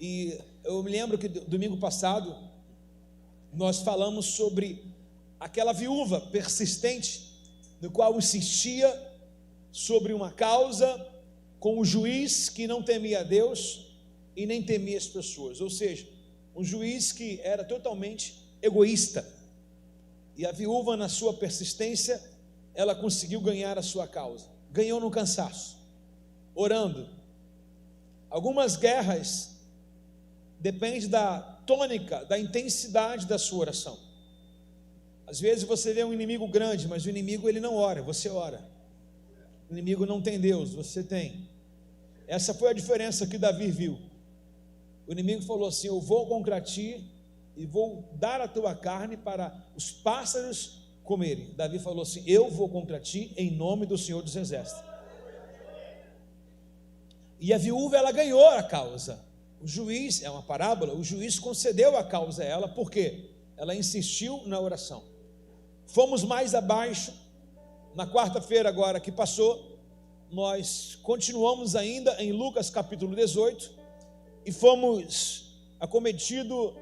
E eu me lembro que domingo passado nós falamos sobre aquela viúva persistente, no qual insistia sobre uma causa com o juiz que não temia a Deus e nem temia as pessoas, ou seja, um juiz que era totalmente egoísta. E a viúva, na sua persistência, ela conseguiu ganhar a sua causa, ganhou no cansaço, orando. Algumas guerras dependem da tônica, da intensidade da sua oração. Às vezes você vê um inimigo grande, mas o inimigo ele não ora, você ora. O inimigo não tem Deus, você tem. Essa foi a diferença que Davi viu. O inimigo falou assim: eu vou contra ti e vou dar a tua carne para os pássaros comerem. Davi falou assim: eu vou contra ti em nome do Senhor dos Exércitos. E a viúva, ela ganhou a causa. O juiz, é uma parábola, o juiz concedeu a causa a ela, por quê? Ela insistiu na oração. Fomos mais abaixo, na quarta-feira agora que passou, nós continuamos ainda em Lucas capítulo 18, e fomos acometidos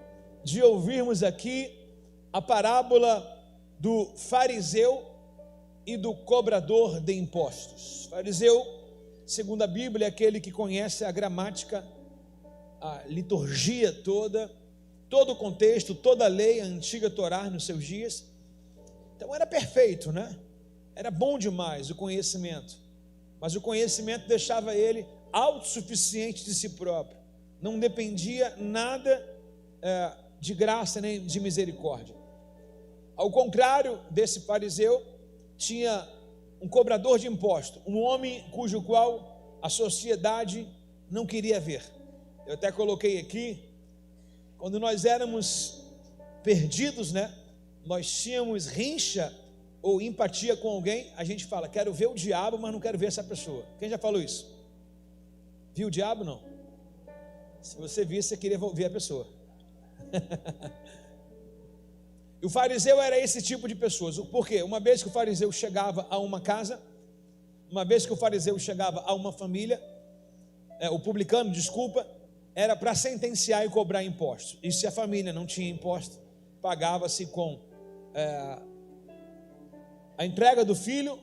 de ouvirmos aqui a parábola do fariseu e do cobrador de impostos. Fariseu, segundo a Bíblia, é aquele que conhece a gramática, a liturgia toda, todo o contexto, toda a lei, a antiga Torá nos seus dias. Então era perfeito, né? Era bom demais o conhecimento, mas o conhecimento deixava ele autossuficiente de si próprio, não dependia nada de graça nem de misericórdia. Ao contrário desse fariseu, tinha um cobrador de imposto, um homem cujo qual a sociedade não queria ver. Eu até coloquei aqui, quando nós éramos perdidos, né? Nós tínhamos rincha ou empatia com alguém, a gente fala: quero ver o diabo, mas não quero ver essa pessoa. Quem já falou isso? Viu o diabo? Não. Se você visse, você queria ver a pessoa. E o fariseu era esse tipo de pessoas. Por quê? Uma vez que o fariseu chegava a uma casa, uma vez que o fariseu chegava a uma família, o publicano, desculpa, era para sentenciar e cobrar impostos. E se a família não tinha imposto, pagava-se com a entrega do filho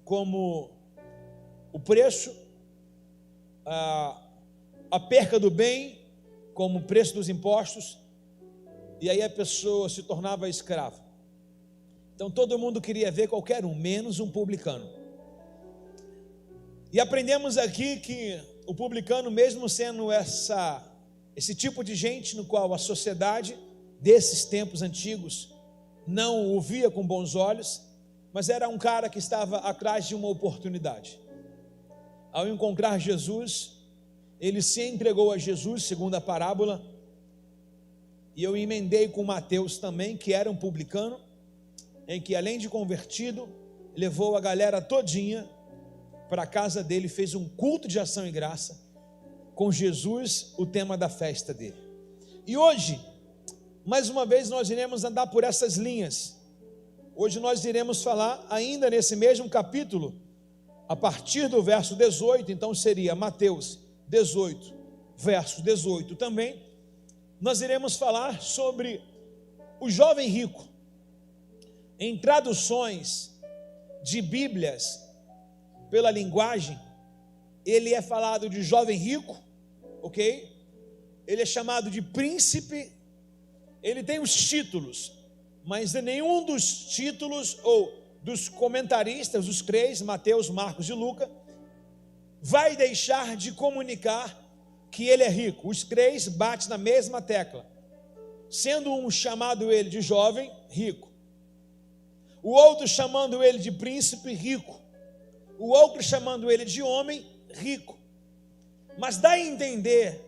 como o preço, a perca do bem como o preço dos impostos, e aí a pessoa se tornava escrava. Então todo mundo queria ver qualquer um, menos um publicano. E aprendemos aqui que o publicano, mesmo sendo esse tipo de gente no qual a sociedade desses tempos antigos não o via com bons olhos, mas era um cara que estava atrás de uma oportunidade. Ao encontrar Jesus, ele se entregou a Jesus, segundo a parábola, e eu emendei com Mateus também, que era um publicano, em que além de convertido, levou a galera todinha para a casa dele, fez um culto de ação e graça, com Jesus, o tema da festa dele. E hoje, mais uma vez, nós iremos andar por essas linhas. Hoje nós iremos falar, ainda nesse mesmo capítulo, a partir do verso 18, então seria Mateus 18, verso 18 também, nós iremos falar sobre o jovem rico. Em traduções de Bíblias, pela linguagem, ele é falado de jovem rico, ok? Ele é chamado de príncipe, ele tem os títulos, mas nenhum dos títulos ou dos comentaristas, os três, Mateus, Marcos e Lucas, vai deixar de comunicar que ele é rico. Os três batem na mesma tecla, sendo um chamado ele de jovem, rico, o outro chamando ele de príncipe, rico, o outro chamando ele de homem, rico. Mas dá a entender,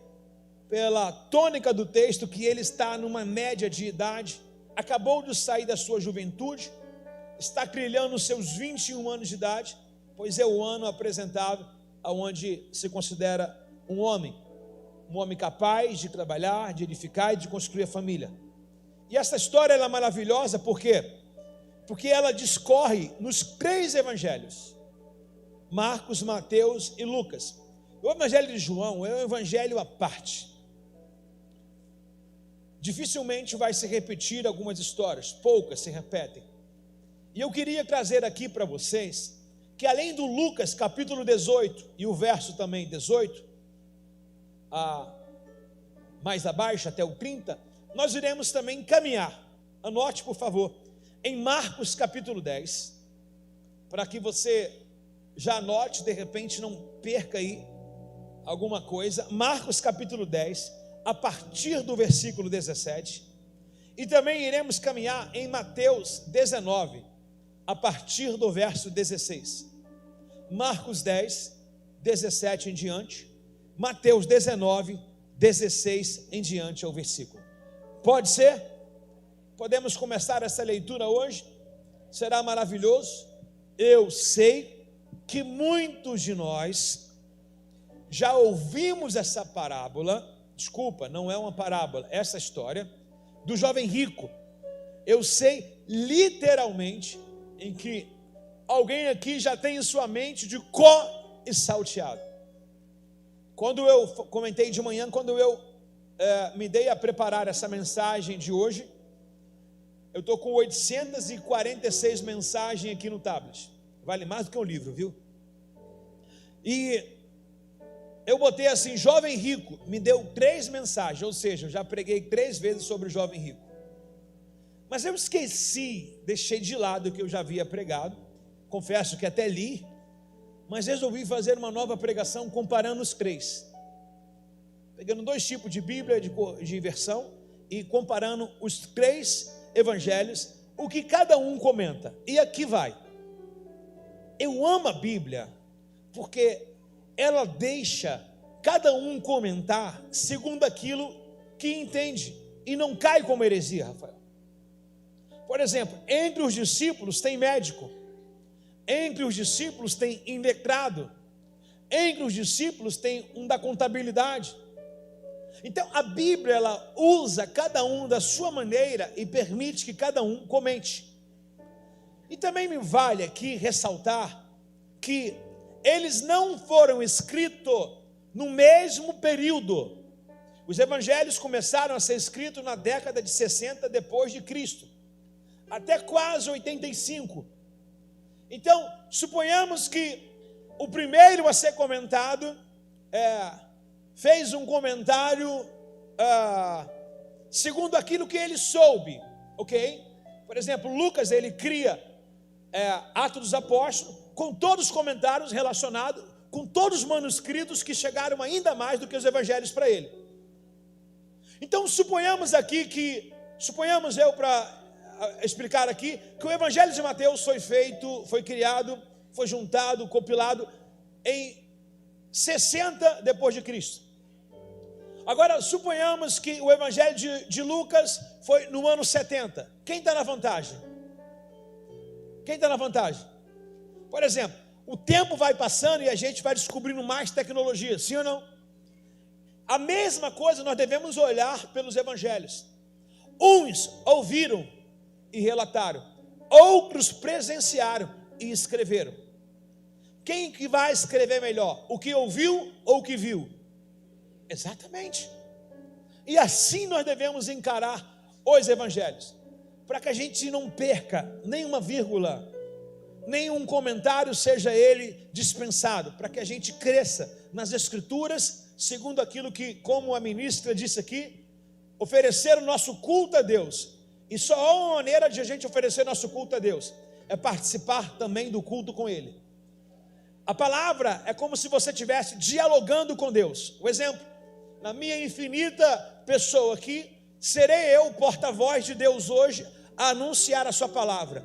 pela tônica do texto, que ele está numa média de idade, acabou de sair da sua juventude, está trilhando os seus 21 anos de idade, pois é o ano apresentado aonde se considera um homem capaz de trabalhar, de edificar e de construir a família. E essa história ela é maravilhosa, por quê? Porque ela discorre nos três evangelhos, Marcos, Mateus e Lucas. O evangelho de João é um evangelho à parte. dificilmente vai se repetir algumas histórias, poucas se repetem. E eu queria trazer aqui para vocês que além do Lucas capítulo 18 e o verso também 18, mais abaixo até o 30, nós iremos também caminhar, anote por favor, em Marcos capítulo 10, para que você já anote, de repente não perca aí alguma coisa. Marcos capítulo 10, a partir do versículo 17, e também iremos caminhar em Mateus 19, a partir do verso 16. Marcos 10, 17 em diante, Mateus 19, 16 em diante é o versículo. Pode ser? Podemos começar essa leitura hoje? Será maravilhoso. Eu sei que muitos de nós já ouvimos essa parábola, desculpa, não é uma parábola, essa história do jovem rico. Eu sei literalmente em que alguém aqui já tem em sua mente de có e salteado. Quando eu comentei de manhã, quando eu me dei a preparar essa mensagem de hoje, eu estou com 846 mensagens aqui no tablet, vale mais do que um livro, viu? E eu botei assim, jovem rico, me deu 3 mensagens, ou seja, eu já preguei 3 vezes sobre o jovem rico. Mas eu esqueci, deixei de lado o que eu já havia pregado, confesso que até li, mas resolvi fazer uma nova pregação comparando os 3. Pegando 2 tipos de Bíblia de versão e comparando os 3 evangelhos, o que cada um comenta. E aqui vai. Eu amo a Bíblia porque ela deixa cada um comentar segundo aquilo que entende e não cai como heresia, Rafael. Por exemplo, entre os discípulos tem médico, entre os discípulos tem iletrado, entre os discípulos tem um da contabilidade. Então a Bíblia ela usa cada um da sua maneira e permite que cada um comente. E também me vale aqui ressaltar que eles não foram escritos no mesmo período. Os evangelhos começaram a ser escritos na década de 60 depois de Cristo, até quase 85. Então, suponhamos que o primeiro a ser comentado fez um comentário segundo aquilo que ele soube, ok? Por exemplo, Lucas, ele cria Atos dos Apóstolos, com todos os comentários relacionados, com todos os manuscritos que chegaram ainda mais do que os evangelhos para ele. Então, suponhamos eu para explicar aqui, que o evangelho de Mateus foi criado, foi juntado, compilado em 60 depois de Cristo. Agora, suponhamos que o evangelho de Lucas foi no ano 70. Quem está na vantagem? Quem está na vantagem? Por exemplo, o tempo vai passando e a gente vai descobrindo mais tecnologia, sim ou não? A mesma coisa nós devemos olhar pelos evangelhos. Uns ouviram e relataram, outros presenciaram e escreveram. Quem que vai escrever melhor? O que ouviu ou o que viu? Exatamente. E assim nós devemos encarar os evangelhos, para que a gente não perca nenhuma vírgula, nenhum comentário seja ele dispensado, para que a gente cresça nas escrituras, segundo aquilo que, como a ministra disse aqui, oferecer o nosso culto a Deus. E só há uma maneira de a gente oferecer nosso culto a Deus, é participar também do culto com Ele. A palavra é como se você estivesse dialogando com Deus. O exemplo, na minha infinita pessoa aqui, serei eu o porta-voz de Deus hoje a anunciar a sua palavra.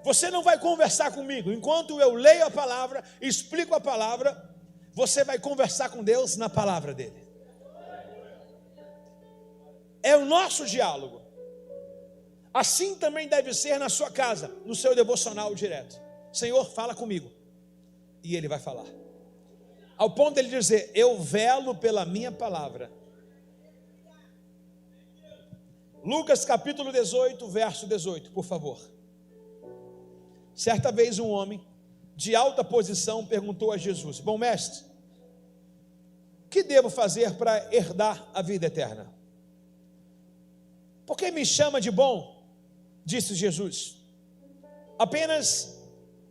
Você não vai conversar comigo, enquanto eu leio a palavra, explico a palavra, você vai conversar com Deus na palavra dele. É o nosso diálogo. Assim também deve ser na sua casa, no seu devocional direto. Senhor, fala comigo. E Ele vai falar. Ao ponto de Ele dizer, eu velo pela minha palavra. Lucas capítulo 18, verso 18, por favor. Certa vez um homem de alta posição perguntou a Jesus, bom mestre, que devo fazer para herdar a vida eterna? Por que me chama de bom? Disse Jesus. Apenas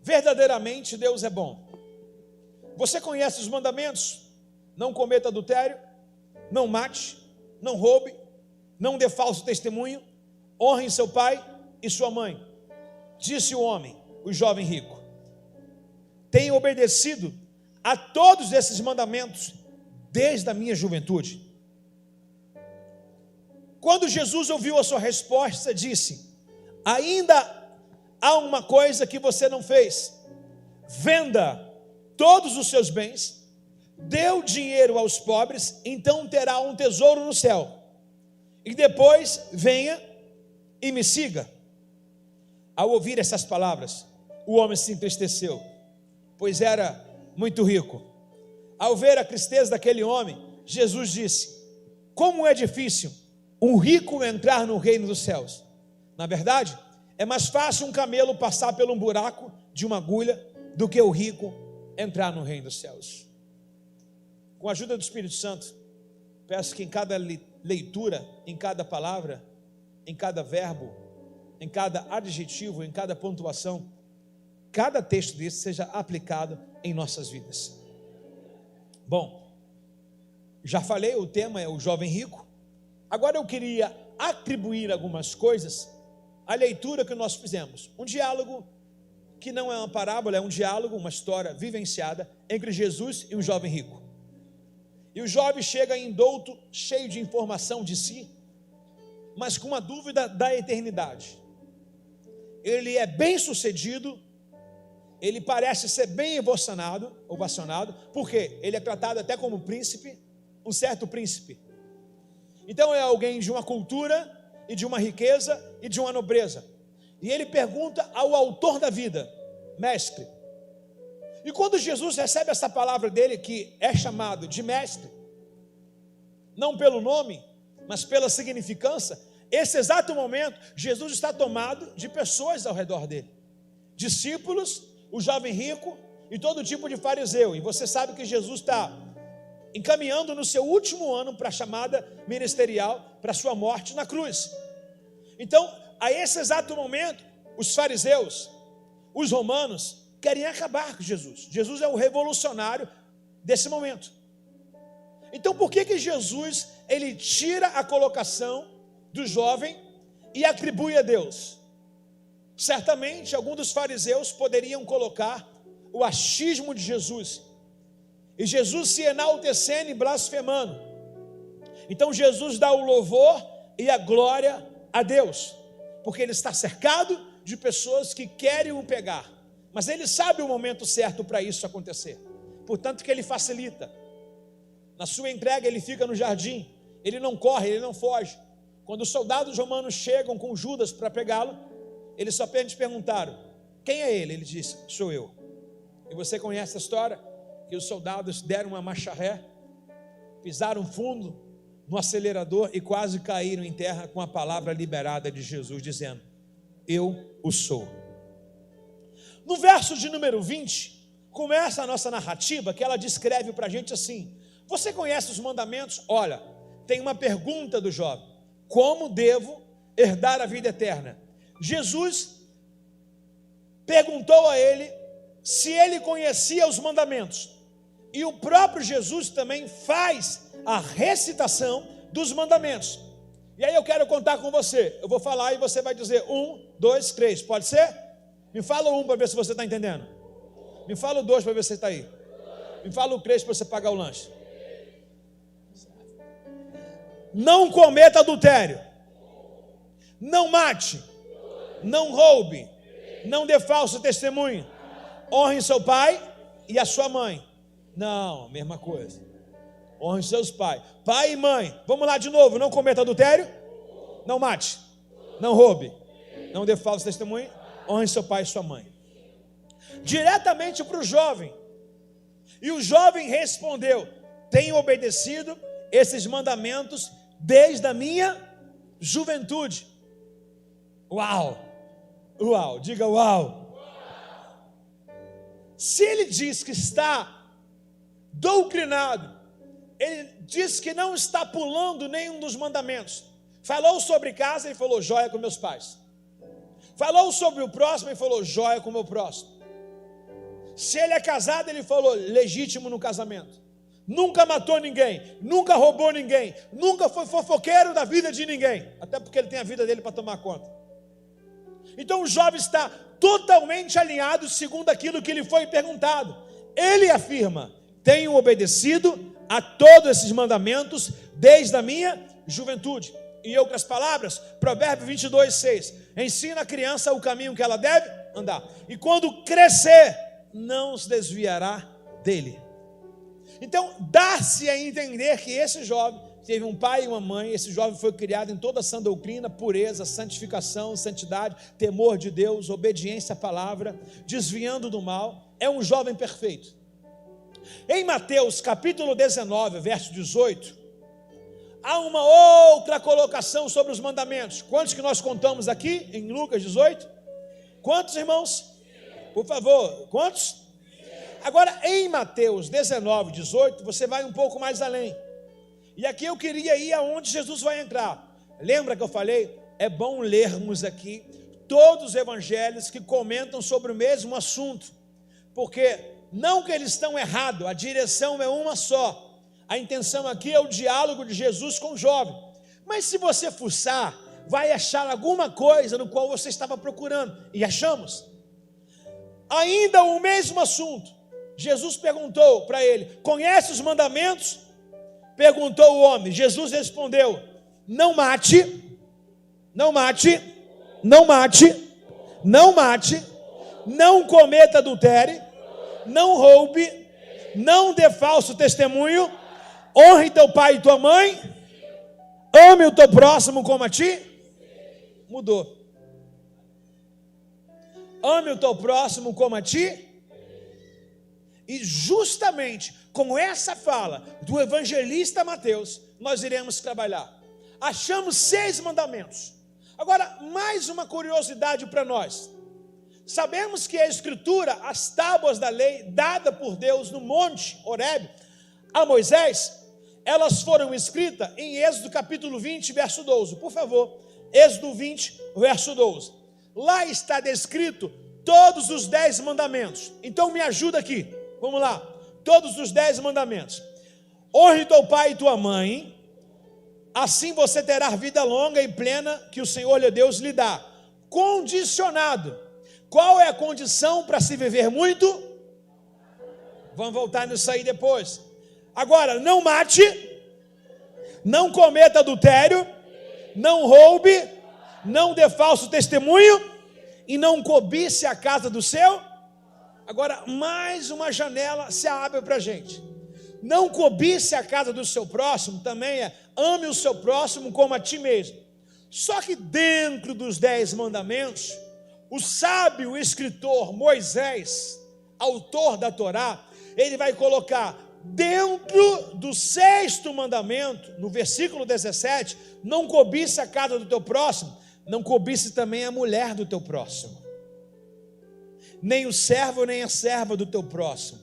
verdadeiramente Deus é bom. Você conhece os mandamentos? Não cometa adultério, não mate, não roube, não dê falso testemunho, honre seu pai e sua mãe. Disse o homem, o jovem rico: tenho obedecido a todos esses mandamentos desde a minha juventude. Quando Jesus ouviu a sua resposta, disse: ainda há uma coisa que você não fez. Venda todos os seus bens, dê o dinheiro aos pobres, então terá um tesouro no céu. E depois venha e me siga. Ao ouvir essas palavras, o homem se entristeceu, pois era muito rico. Ao ver a tristeza daquele homem, Jesus disse: como é difícil um rico entrar no reino dos céus. Na verdade, é mais fácil um camelo passar por um buraco de uma agulha do que o rico entrar no reino dos céus. Com a ajuda do Espírito Santo, peço que em cada leitura, em cada palavra, em cada verbo, em cada adjetivo, em cada pontuação, cada texto desse seja aplicado em nossas vidas. Bom, já falei, o tema é o jovem rico. Agora eu queria atribuir algumas coisas à leitura que nós fizemos. Um diálogo que não é uma parábola, é um diálogo, uma história vivenciada entre Jesus e um jovem rico. E o jovem chega indouto, cheio de informação de si, mas com uma dúvida da eternidade. Ele é bem sucedido, ele parece ser bem ovacionado, porque ele é tratado até como príncipe, um certo príncipe. Então é alguém de uma cultura e de uma riqueza e de uma nobreza. E ele pergunta ao autor da vida: mestre. E quando Jesus recebe essa palavra dele, que é chamado de mestre, não pelo nome, mas pela significância, esse exato momento, Jesus está tomado de pessoas ao redor dele, discípulos, o jovem rico e todo tipo de fariseu. E você sabe que Jesus está encaminhando no seu último ano para a chamada ministerial, para a sua morte na cruz. Então, a esse exato momento, os fariseus, os romanos, querem acabar com Jesus. Jesus é o revolucionário desse momento. Então, por que Jesus, ele tira a colocação do jovem e atribui a Deus? Certamente, alguns dos fariseus poderiam colocar o achismo de Jesus, e Jesus se enaltecendo e blasfemando. Então, Jesus dá o louvor e a glória a Deus, porque ele está cercado de pessoas que querem o pegar, mas ele sabe o momento certo para isso acontecer, portanto que ele facilita. Na sua entrega ele fica no jardim, ele não corre, ele não foge. Quando os soldados romanos chegam com Judas para pegá-lo, eles só apenas perguntaram: quem é ele? Ele disse: sou eu. E você conhece a história? Que os soldados deram uma marcha ré, pisaram fundo no acelerador e quase caíram em terra com a palavra liberada de Jesus, dizendo: eu o sou. No verso de número 20, começa a nossa narrativa, que ela descreve para a gente assim: você conhece os mandamentos? Olha, tem uma pergunta do jovem: como devo herdar a vida eterna? Jesus perguntou a ele se ele conhecia os mandamentos, e o próprio Jesus também faz a recitação dos mandamentos. E aí eu quero contar com você, eu vou falar e você vai dizer 1, 2, 3, pode ser? Me fala 1 para ver se você está entendendo, me fala o 2 para ver se você está aí, me fala o 3 para você pagar o lanche. Não cometa adultério, não mate, não roube, não dê falso testemunho, honre seu pai e a sua mãe. Não, mesma coisa. Honre seus pais, pai e mãe. Vamos lá de novo: não cometa adultério, não mate, não roube, não dê falso testemunho, honre seu pai e sua mãe. Diretamente para o jovem. E o jovem respondeu: tenho obedecido esses mandamentos desde a minha juventude. Uau, uau, diga uau. Se ele diz que está doutrinado, ele diz que não está pulando nenhum dos mandamentos, Falou sobre casa, ele falou: joia com meus pais. Falou sobre o próximo, ele falou: joia com o meu próximo. Se ele é casado, ele falou: legítimo no casamento. Nunca matou ninguém, nunca roubou ninguém, nunca foi fofoqueiro da vida de ninguém, até porque ele tem a vida dele para tomar conta. Então o jovem está totalmente alinhado segundo aquilo que lhe foi perguntado. Ele afirma: tenho obedecido a todos esses mandamentos desde a minha juventude. Em outras palavras, Provérbios 22:6, ensina a criança o caminho que ela deve andar, e quando crescer, não se desviará dele. Então, dá-se a entender que esse jovem teve um pai e uma mãe. Esse jovem foi criado em toda a sã doutrina, pureza, santificação, santidade, temor de Deus, obediência à palavra, desviando do mal. É um jovem perfeito. Em Mateus capítulo 19, verso 18, há uma outra colocação sobre os mandamentos. Quantos que nós contamos aqui em Lucas 18? Quantos, irmãos? Por favor, quantos? Agora, em Mateus 19, 18, você vai um pouco mais além. E aqui eu queria ir aonde Jesus vai entrar. Lembra que eu falei? É bom lermos aqui todos os evangelhos que comentam sobre o mesmo assunto. Porque não que eles estão errados, a direção é uma só. A intenção aqui é o diálogo de Jesus com o jovem. Mas se você fuçar, vai achar alguma coisa no qual você estava procurando. E achamos. Ainda o mesmo assunto. Jesus perguntou para ele: conhece os mandamentos? Perguntou o homem. Jesus respondeu: não mate, não mate, não mate, não mate, não cometa adultério, não roube, não dê falso testemunho, honre teu pai e tua mãe, ame o teu próximo como a ti. Mudou. Ame o teu próximo como a ti. E justamente com essa fala do evangelista Mateus, nós iremos trabalhar. Achamos 6 mandamentos. Agora, mais uma curiosidade para nós. Sabemos que a Escritura, as tábuas da lei, dada por Deus no monte Horebe, a Moisés, elas foram escritas em Êxodo capítulo 20, verso 12. Por favor, Êxodo 20, verso 12. Lá está descrito todos os 10 mandamentos. Então me ajuda aqui. Vamos lá, todos os 10 mandamentos. Honre teu pai e tua mãe, assim você terá vida longa e plena que o Senhor teu Deus lhe dá. Condicionado. Qual é a condição para se viver muito? Vamos voltar nisso aí depois. Agora, não mate, não cometa adultério, não roube, não dê falso testemunho e não cobice a casa do seu. Agora, mais uma janela se abre para a gente. Não cobice a casa do seu próximo, também é ame o seu próximo como a ti mesmo. Só que dentro dos 10 mandamentos, o sábio escritor Moisés, autor da Torá, ele vai colocar dentro do 6º mandamento, no versículo 17, não cobice a casa do teu próximo, não cobice também a mulher do teu próximo. Nem o servo nem a serva do teu próximo,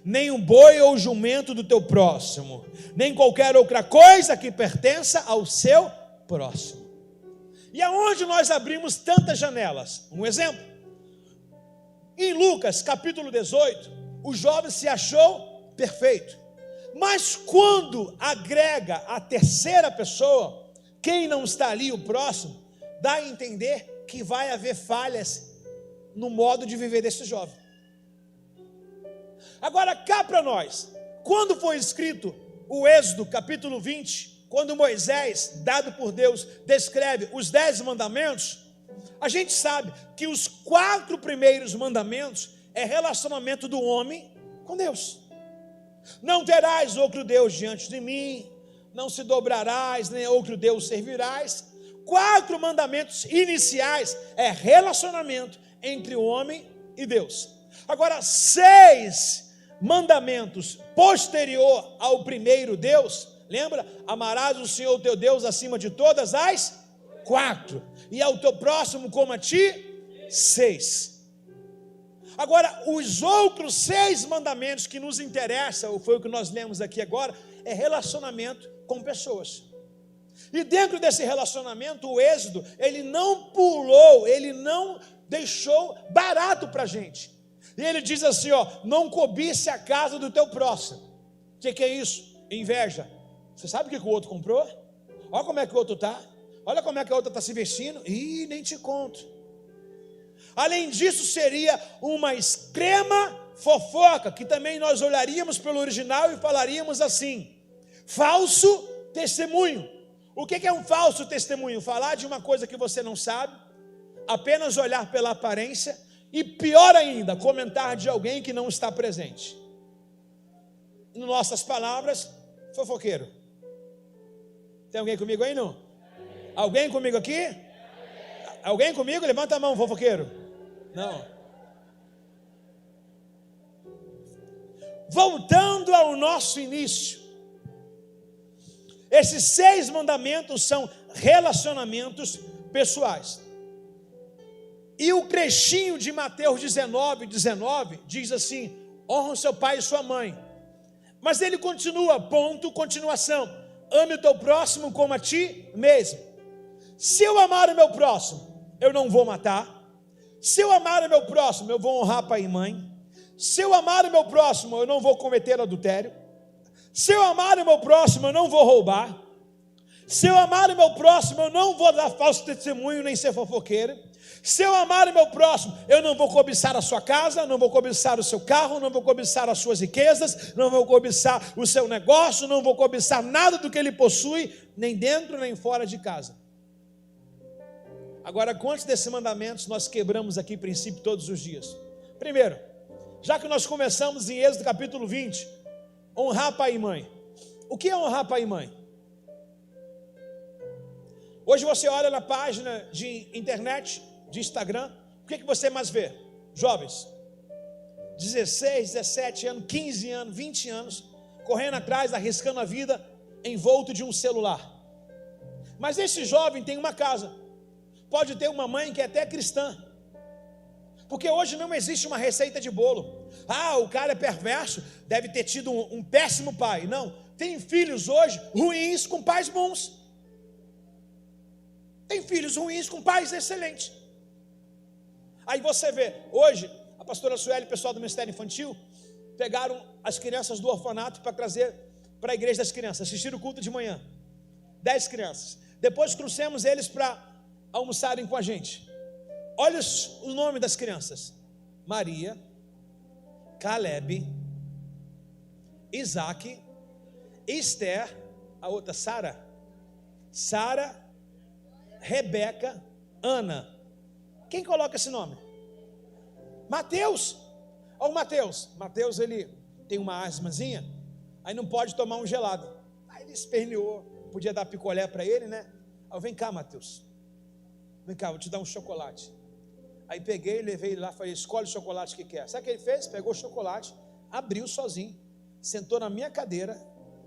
nem o boi ou o jumento do teu próximo, nem qualquer outra coisa que pertença ao seu próximo. E aonde nós abrimos tantas janelas? Um exemplo, em Lucas capítulo 18, o jovem se achou perfeito, mas quando agrega a terceira pessoa, quem não está ali, o próximo, dá a entender que vai haver falhas no modo de viver desse jovem. Agora cá para nós, quando foi escrito o Êxodo capítulo 20, quando Moisés, dado por Deus, descreve os 10 mandamentos, a gente sabe que os 4 primeiros mandamentos é relacionamento do homem com Deus. Não terás outro Deus diante de mim, não se dobrarás, nem outro Deus servirás. 4 mandamentos iniciais é relacionamento entre o homem e Deus. Agora, 6 mandamentos posterior ao primeiro Deus, lembra? Amarás o Senhor teu Deus acima de todas as 4, e ao teu próximo como a ti, 6. Agora, os outros 6 mandamentos que nos interessam, ou foi o que nós lemos aqui agora, é relacionamento com pessoas. E dentro desse relacionamento, o Êxodo, ele não pulou, ele não deixou barato para a gente. E ele diz assim, ó, não cobice a casa do teu próximo. O que é isso? Inveja. Você sabe o que o outro comprou? Olha como é que o outro está. Olha como é que a outra está se vestindo. Ih, nem te conto. Além disso, seria uma extrema fofoca, que também nós olharíamos pelo original e falaríamos assim: falso testemunho. O que é um falso testemunho? Falar de uma coisa que você não sabe, apenas olhar pela aparência e, pior ainda, comentar de alguém que não está presente. Em nossas palavras, fofoqueiro. Tem alguém comigo aí, não? Alguém comigo aqui? Alguém comigo? Levanta a mão, fofoqueiro. Não. Voltando ao nosso início, esses 6 mandamentos são relacionamentos pessoais. E o trechinho de Mateus 19 diz assim: honra o seu pai e sua mãe. Mas ele continua, ponto, continuação: ame o teu próximo como a ti mesmo. Se eu amar o meu próximo, eu não vou matar. Se eu amar o meu próximo, eu vou honrar pai e mãe. Se eu amar o meu próximo, eu não vou cometer adultério. Se eu amar o meu próximo, eu não vou roubar. Se eu amar o meu próximo, eu não vou dar falso testemunho nem ser fofoqueiro. Se eu amar o meu próximo, eu não vou cobiçar a sua casa, não vou cobiçar o seu carro, não vou cobiçar as suas riquezas, não vou cobiçar o seu negócio, não vou cobiçar nada do que ele possui, nem dentro nem fora de casa. Agora, quantos desses mandamentos nós quebramos aqui, princípio, todos os dias? Primeiro, já que nós começamos em Êxodo capítulo 20, honrar pai e mãe. O que é honrar pai e mãe? Hoje você olha na página de internet, de Instagram, o que você mais vê? Jovens, 16, 17 anos, 15 anos, 20 anos, correndo atrás, arriscando a vida, envolto de um celular. Mas esse jovem tem uma casa, pode ter uma mãe que é até cristã, porque hoje não existe uma receita de bolo. Ah, o cara é perverso, deve ter tido um péssimo pai. Não, tem filhos hoje ruins com pais bons. Tem filhos ruins com pais excelentes. Aí você vê, hoje, a pastora Sueli e o pessoal do Ministério Infantil pegaram as crianças do orfanato para trazer para a igreja das crianças, assistiram o culto de manhã. 10 crianças. Depois trouxemos eles para almoçarem com a gente. Olha o nome das crianças: Maria, Caleb, Isaac, Esther, a outra Sara, Rebeca, Ana. Quem coloca esse nome? Mateus. Olha o Mateus. Mateus, ele tem uma asmazinha, aí não pode tomar um gelado. Aí ele esperneou, podia dar picolé para ele, né? Aí, vem cá, Mateus, vem cá, vou te dar um chocolate. Aí peguei, levei ele lá, falei: escolhe o chocolate que quer. Sabe o que ele fez? Pegou o chocolate, abriu sozinho, sentou na minha cadeira,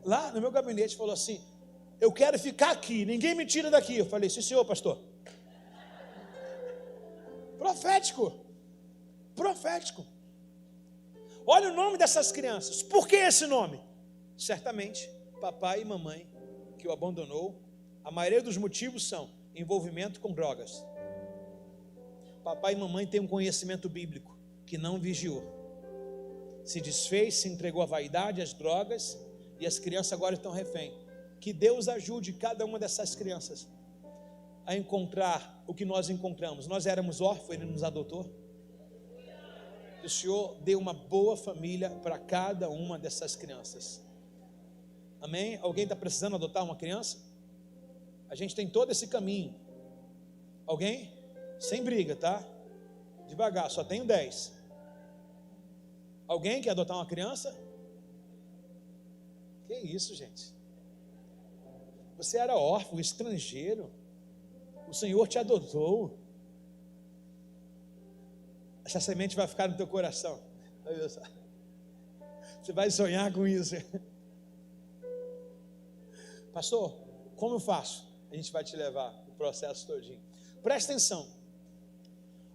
lá no meu gabinete, falou assim: eu quero ficar aqui, ninguém me tira daqui. Eu falei: sim, senhor, pastor. Profético. Profético. Olha o nome dessas crianças. Por que esse nome? Certamente, papai e mamãe que o abandonou. A maioria dos motivos são envolvimento com drogas. Papai e mamãe têm um conhecimento bíblico que não vigiou. Se desfez, se entregou à vaidade, às drogas, e as crianças agora estão refém. Que Deus ajude cada uma dessas crianças a encontrar o que nós encontramos. Nós éramos órfãos, Ele nos adotou. O Senhor deu uma boa família para cada uma dessas crianças. Amém? Alguém está precisando adotar uma criança? A gente tem todo esse caminho. Alguém? Sem briga, tá? Devagar, só tenho 10. Alguém quer adotar uma criança? Que isso, gente? Você era órfão, estrangeiro. O Senhor te adotou. Essa semente vai ficar no teu coração. Você vai sonhar com isso. Pastor, como eu faço? A gente vai te levar o processo todinho. Presta atenção.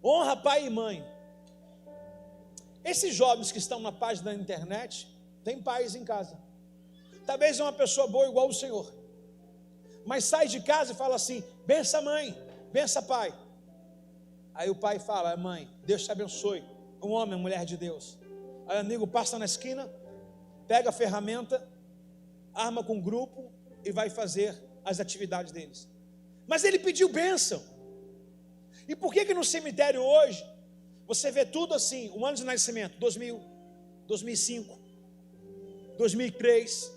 Honra pai e mãe. Esses jovens que estão na página da internet têm pais em casa. Talvez é uma pessoa boa igual o Senhor, mas sai de casa e fala assim: bença mãe, bença pai. Aí o pai fala: mãe, Deus te abençoe. Um homem, uma mulher de Deus. Aí o amigo passa na esquina, pega a ferramenta, arma com o grupo e vai fazer as atividades deles. Mas ele pediu bênção. E por que no cemitério hoje você vê tudo assim? Um ano de nascimento, 2000, 2005, 2003.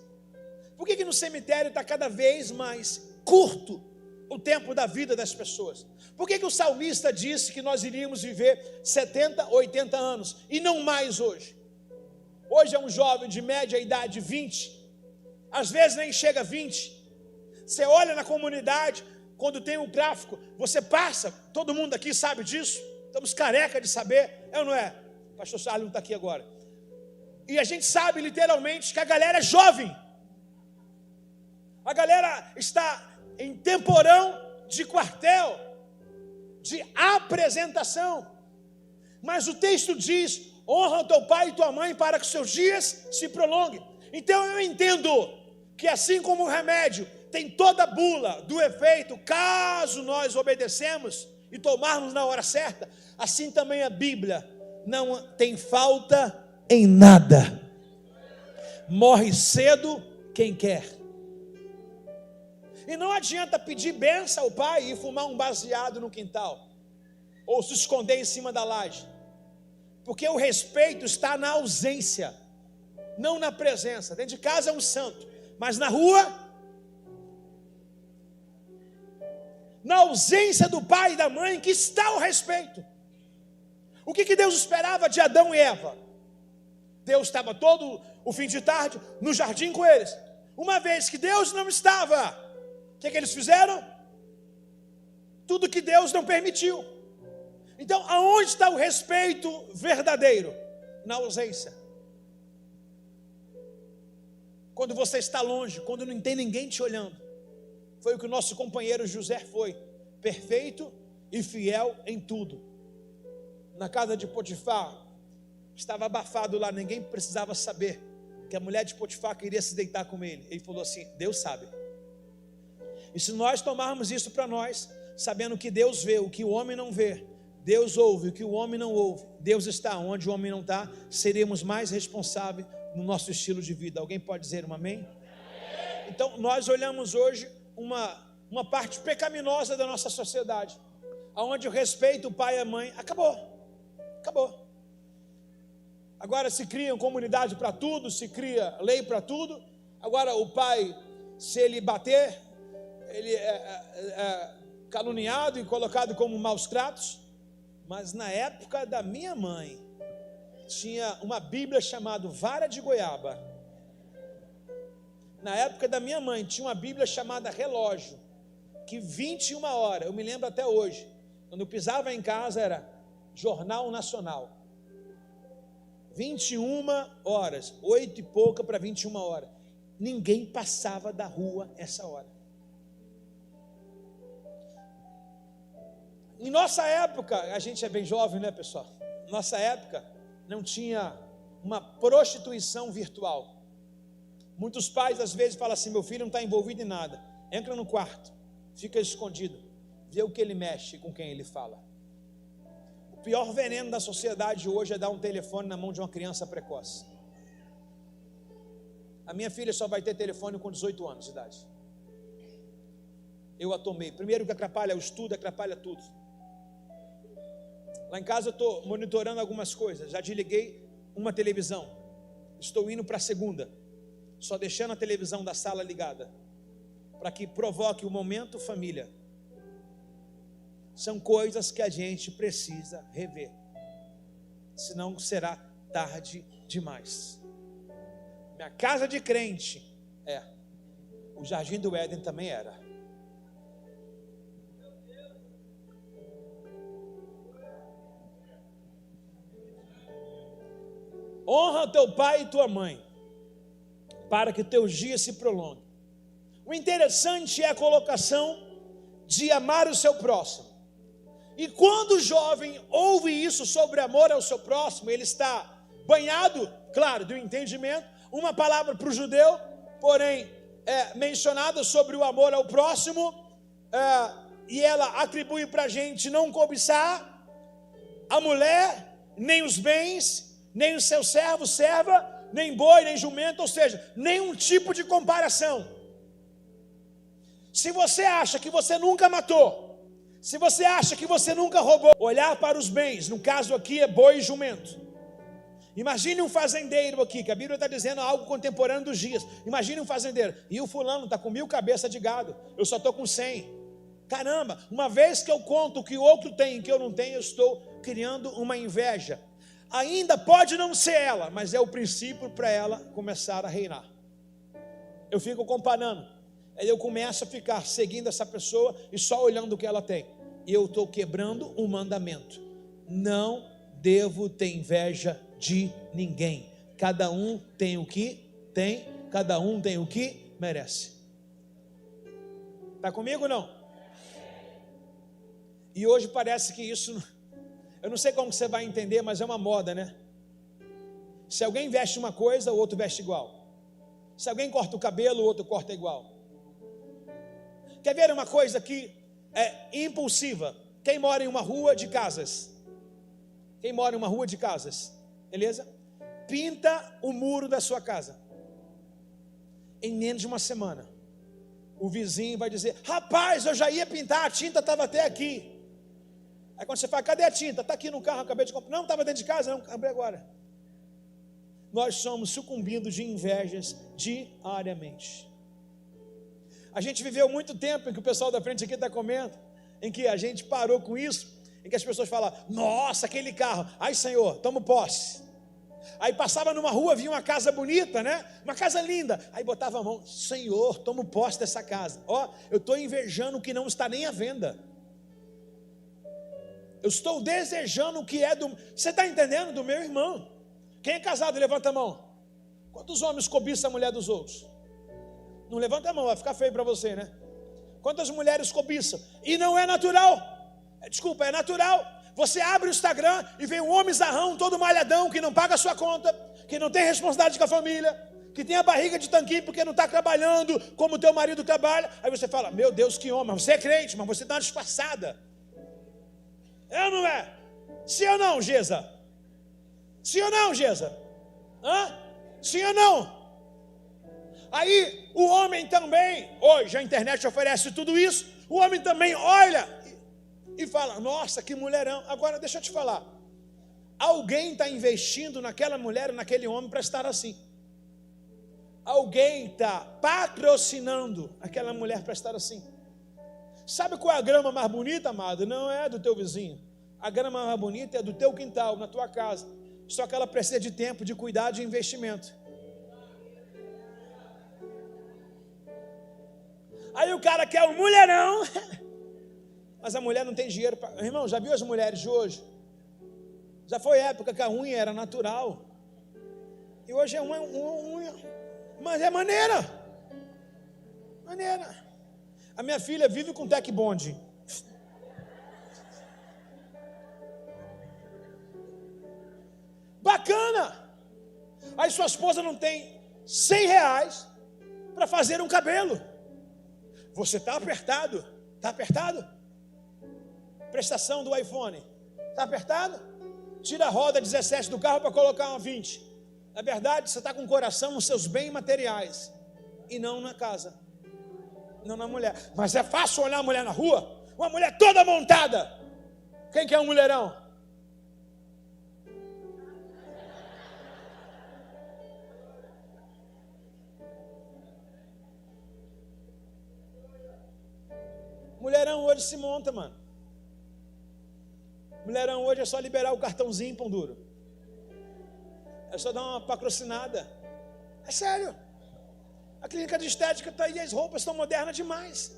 Por que no cemitério está cada vez mais curto o tempo da vida das pessoas? Por que o salmista disse que nós iríamos viver 70, 80 anos e não mais hoje? Hoje é um jovem de média idade 20, às vezes nem chega a 20. Você olha na comunidade, quando tem um tráfico, você passa, todo mundo aqui sabe disso, estamos careca de saber, é ou não é? O pastor Charles não está aqui agora. E a gente sabe literalmente que a galera é jovem, a galera está em temporão de quartel, de apresentação, mas o texto diz: honra o teu pai e tua mãe para que seus dias se prolonguem. Então eu entendo que assim como o remédio tem toda a bula do efeito, caso nós obedecemos e tomarmos na hora certa, assim também a Bíblia não tem falta em nada. Morre cedo quem quer. E não adianta pedir bênção ao pai e fumar um baseado no quintal, ou se esconder em cima da laje, porque o respeito está na ausência, não na presença. Dentro de casa é um santo, mas na rua, na ausência do pai e da mãe, que está o respeito. O que Deus esperava de Adão e Eva? Deus estava todo o fim de tarde no jardim com eles. Uma vez que Deus não estava, o que eles fizeram? Tudo que Deus não permitiu. Então, aonde está o respeito verdadeiro? Na ausência. Quando você está longe, quando não tem ninguém te olhando. Foi o que o nosso companheiro José foi, perfeito e fiel em tudo. Na casa de Potifar, estava abafado lá, ninguém precisava saber que a mulher de Potifar queria se deitar com ele. Ele falou assim: Deus sabe. E se nós tomarmos isso para nós, sabendo que Deus vê o que o homem não vê, Deus ouve o que o homem não ouve, Deus está onde o homem não está, seremos mais responsáveis no nosso estilo de vida. Alguém pode dizer um amém? Então nós olhamos hoje uma parte pecaminosa da nossa sociedade, onde o respeito, o pai e a mãe, acabou. Agora se cria comunidade para tudo, se cria lei para tudo. Agora o pai, se ele bater, ele é caluniado e colocado como maus tratos. Mas na época da minha mãe, tinha uma Bíblia chamada Vara de Goiaba. Na época da minha mãe, tinha uma Bíblia chamada Relógio, que 21 horas, eu me lembro até hoje, quando eu pisava em casa era Jornal Nacional. 21 horas, 8 e pouca para 21 horas. Ninguém passava da rua essa hora. Em nossa época, a gente é bem jovem, né, pessoal? Nossa época não tinha uma prostituição virtual. Muitos pais às vezes falam assim: meu filho não está envolvido em nada, entra no quarto, fica escondido, vê o que ele mexe, com quem ele fala. O pior veneno da sociedade hoje é dar um telefone na mão de uma criança precoce. A minha filha só vai ter telefone com 18 anos de idade. Eu a tomei. Primeiro que atrapalha o estudo, atrapalha tudo. Lá em casa eu estou monitorando algumas coisas. Já desliguei uma televisão, estou indo para a segunda, só deixando a televisão da sala ligada, para que provoque o momento família. São coisas que a gente precisa rever, senão será tarde demais. Minha casa de crente o Jardim do Éden também era. Honra teu pai e tua mãe, para que teus dias se prolonguem. O interessante é a colocação de amar o seu próximo. E quando o jovem ouve isso sobre amor ao seu próximo, ele está banhado, claro, do entendimento. Uma palavra para o judeu, porém, mencionada sobre o amor ao próximo, e ela atribui para a gente não cobiçar a mulher, nem os bens, nem o seu servo, serva, nem boi, nem jumento, ou seja, nenhum tipo de comparação. Se você acha que você nunca matou, se você acha que você nunca roubou, olhar para os bens, no caso aqui é boi e jumento. Imagine um fazendeiro aqui, que a Bíblia está dizendo algo contemporâneo dos dias. Imagine um fazendeiro, e o fulano está com 1000 cabeças de gado, eu só estou com 100. Caramba, uma vez que eu conto o que o outro tem e que eu não tenho, eu estou criando uma inveja. Ainda pode não ser ela, mas é o princípio para ela começar a reinar. Eu fico comparando, aí eu começo a ficar seguindo essa pessoa e só olhando o que ela tem. E eu estou quebrando um mandamento. Não devo ter inveja de ninguém. Cada um tem o que tem, cada um tem o que merece. Está comigo ou não? E hoje parece que isso, eu não sei como você vai entender, mas é uma moda, né? Se alguém veste uma coisa, o outro veste igual. Se alguém corta o cabelo, o outro corta igual. Quer ver uma coisa que é impulsiva? Quem mora em uma rua de casas? Quem mora em uma rua de casas? Beleza? Pinta o muro da sua casa. Em menos de uma semana, o vizinho vai dizer: rapaz, eu já ia pintar, a tinta estava até aqui. Aí quando você fala: cadê a tinta? Está aqui no carro, acabei de comprar. Não, estava dentro de casa, não, comprei agora. Nós somos sucumbindo de invejas diariamente. A gente viveu muito tempo em que o pessoal da frente aqui está comendo, em que a gente parou com isso, em que as pessoas falam: nossa, aquele carro, ai Senhor, tomo posse. Aí passava numa rua, via uma casa bonita, né? Uma casa linda, aí botava a mão: Senhor, tomo posse dessa casa. Ó, eu estou invejando o que não está nem à venda. Eu estou desejando o que é do... Você está entendendo? Do meu irmão. Quem é casado, levanta a mão. Quantos homens cobiçam a mulher dos outros? Não levanta a mão, vai ficar feio para você, né? Quantas mulheres cobiçam? E não é natural. Desculpa, é natural. Você abre o Instagram e vê um homem zarrão, todo malhadão, que não paga a sua conta, que não tem responsabilidade com a família, que tem a barriga de tanquinho porque não está trabalhando como o teu marido trabalha. Aí você fala: meu Deus, que homem, você é crente, mas você está disfarçada. É ou não é? Sim ou não, Geza? Sim ou não, Geza? Hã? Sim ou não? Aí o homem também, hoje a internet oferece tudo isso, o homem também olha e fala: nossa, que mulherão. Agora deixa eu te falar, alguém está investindo naquela mulher, naquele homem para estar assim. Alguém está patrocinando aquela mulher para estar assim. Sabe qual é a grama mais bonita, amado? Não é do teu vizinho. A grama mais bonita é do teu quintal, na tua casa. Só que ela precisa de tempo, de cuidado, de investimento. Aí o cara quer um mulherão, mas a mulher não tem dinheiro para... Irmão, já viu as mulheres de hoje? Já foi época que a unha era natural. E hoje é uma unha, mas é maneira. Maneira. A minha filha vive com tech bond. Bacana. Aí sua esposa não tem R$100 para fazer um cabelo. Você está apertado? Está apertado? Prestação do iPhone. Está apertado? Tira a roda 17 do carro para colocar uma 20. Na verdade, você está com o coração nos seus bens materiais e não na casa. Não na mulher. Mas é fácil olhar a mulher na rua? Uma mulher toda montada. Quem quer um mulherão? Mulherão hoje se monta, mano. Mulherão hoje é só liberar o cartãozinho, pão duro. É só dar uma patrocinada. É sério. A clínica de estética está aí, as roupas estão modernas demais.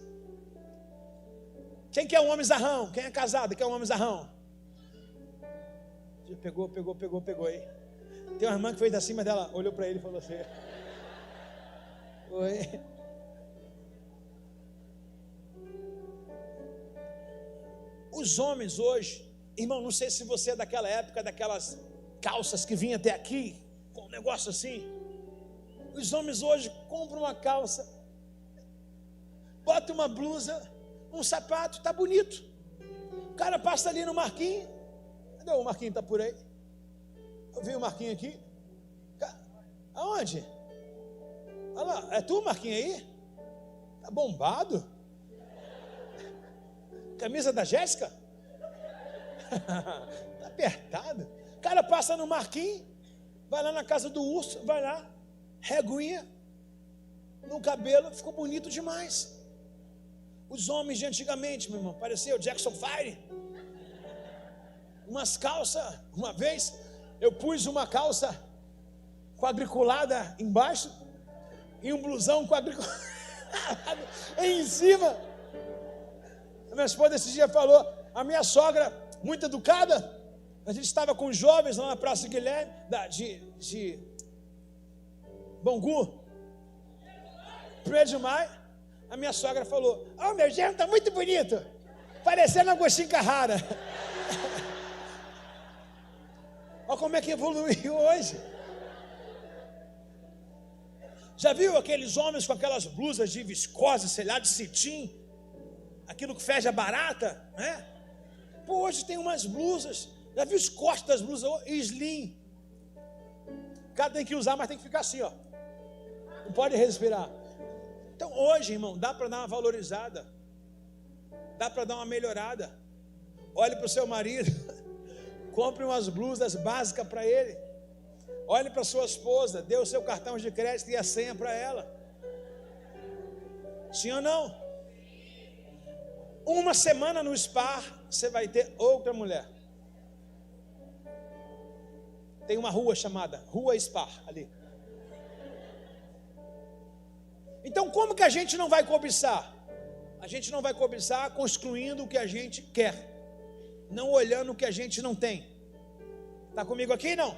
Quem quer um homem zarrão? Quem é casado quer um homem zarrão? Pegou aí. Tem uma irmã que fez assim, mas ela olhou para ele e falou assim: oi. Os homens hoje, irmão, não sei se você é daquela época, daquelas calças que vinha até aqui, com um negócio assim. Os homens hoje compram uma calça bota uma blusa, um sapato, tá bonito. O cara passa ali no Marquinhos. Cadê o Marquinhos? Tá por aí? Eu vi o Marquinhos aqui. Aonde? Olha lá, é tu, Marquinhos, aí? Tá bombado? Camisa da Jéssica? Tá apertado. O cara passa no Marquinhos, vai lá na casa do urso, vai lá, reguinha no cabelo, ficou bonito demais. Os homens de antigamente, meu irmão, parecia o Jackson 5. Umas calças, uma vez eu pus uma calça quadriculada embaixo e um blusão quadriculado em cima. A minha esposa esse dia falou, a minha sogra, muito educada, a gente estava com os jovens lá na Praça Guilherme, de Bangu, 1 de maio, a minha sogra falou, meu genro está muito bonito, parecendo Agostinho Carrara. Olha como é que evoluiu hoje. Já viu aqueles homens com aquelas blusas de viscose, sei lá, de cetim, aquilo que fede a barata, né? Pô, hoje tem umas blusas, já viu os cortes das blusas, slim. O cara tem que usar, mas tem que ficar assim, ó. Não pode respirar. Então hoje, irmão, dá para dar uma valorizada, dá para dar uma melhorada. Olhe para o seu marido, compre umas blusas básicas para ele. Olhe para sua esposa, dê o seu cartão de crédito e a senha para ela. Sim ou não? Uma semana no spa, você vai ter outra mulher. Tem uma rua chamada Rua Spa ali. Então como que a gente não vai cobiçar? A gente não vai cobiçar construindo o que a gente quer, não olhando o que a gente não tem. Está comigo aqui? Não?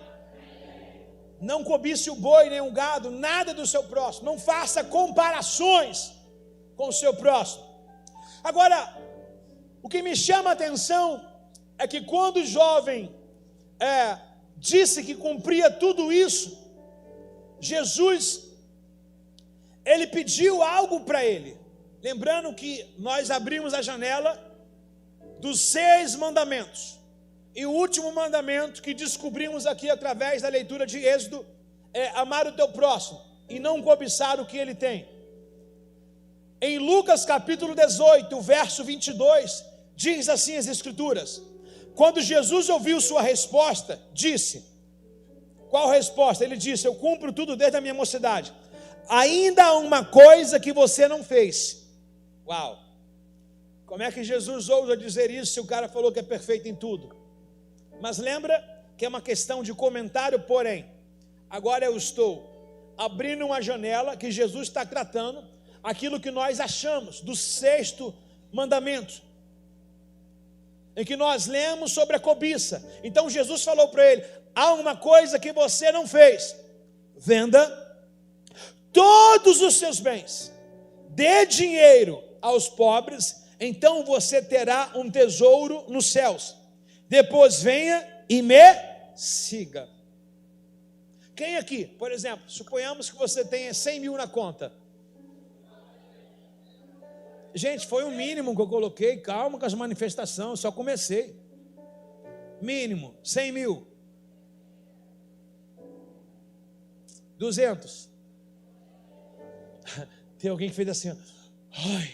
Não cobice o boi nem o gado, nada do seu próximo. Não faça comparações com o seu próximo. Agora, o que me chama a atenção é que quando o jovem disse que cumpria tudo isso, Jesus, ele pediu algo para ele. Lembrando que nós abrimos a janela dos 6 mandamentos. E o último mandamento que descobrimos aqui através da leitura de Êxodo é amar o teu próximo e não cobiçar o que ele tem. Em Lucas capítulo 18, verso 22, diz assim as escrituras: quando Jesus ouviu sua resposta, disse, qual resposta? Ele disse, eu cumpro tudo desde a minha mocidade. Ainda há uma coisa que você não fez. Uau! Como é que Jesus ousa dizer isso se o cara falou que é perfeito em tudo? Mas lembra que é uma questão de comentário, porém, agora eu estou abrindo uma janela que Jesus está tratando aquilo que nós achamos do 6º mandamento, em que nós lemos sobre a cobiça. Então Jesus falou para ele, há uma coisa que você não fez, venda todos os seus bens, dê dinheiro aos pobres, então você terá um tesouro nos céus. Depois venha e me siga. Quem aqui, por exemplo, suponhamos que você tenha 100 mil na conta. Gente, foi o mínimo que eu coloquei, calma com as manifestações, só comecei. Mínimo, 100 mil. 200. Tem alguém que fez assim, ó. Ai,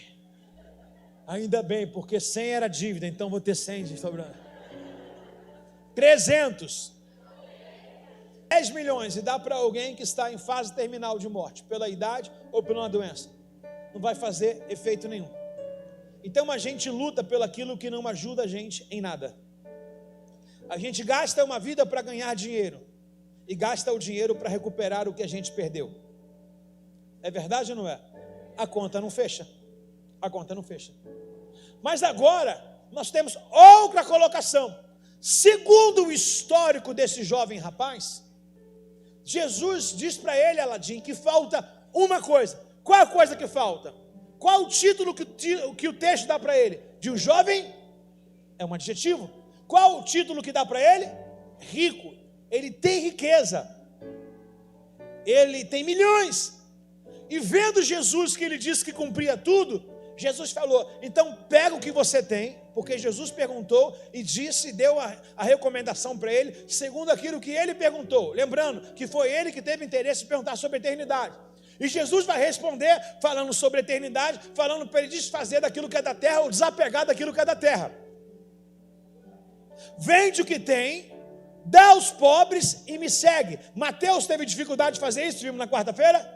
ainda bem, porque 100 era dívida, então vou ter 100 de sobrando. 300. 10 milhões e dá para alguém que está em fase terminal de morte, pela idade ou por uma doença. Não vai fazer efeito nenhum. Então a gente luta pelo aquilo que não ajuda a gente em nada. A gente gasta uma vida para ganhar dinheiro e gasta o dinheiro para recuperar o que a gente perdeu. É verdade ou não é? A conta não fecha. A conta não fecha. Mas agora nós temos outra colocação. Segundo o histórico desse jovem rapaz, Jesus diz para ele, Aladim, que falta uma coisa. Qual a coisa que falta? Qual o título que o texto dá para ele? De um jovem? É um adjetivo. Qual o título que dá para ele? Rico. Ele tem riqueza. Ele tem milhões. E vendo Jesus que ele disse que cumpria tudo, Jesus falou, então pega o que você tem, porque Jesus perguntou e disse, deu a recomendação para ele, segundo aquilo que ele perguntou. Lembrando que foi ele que teve interesse em perguntar sobre a eternidade. E Jesus vai responder falando sobre a eternidade, falando para ele desfazer daquilo que é da terra ou desapegar daquilo que é da terra. Vende o que tem, dá aos pobres e me segue. Mateus teve dificuldade de fazer isso, vimos na quarta-feira?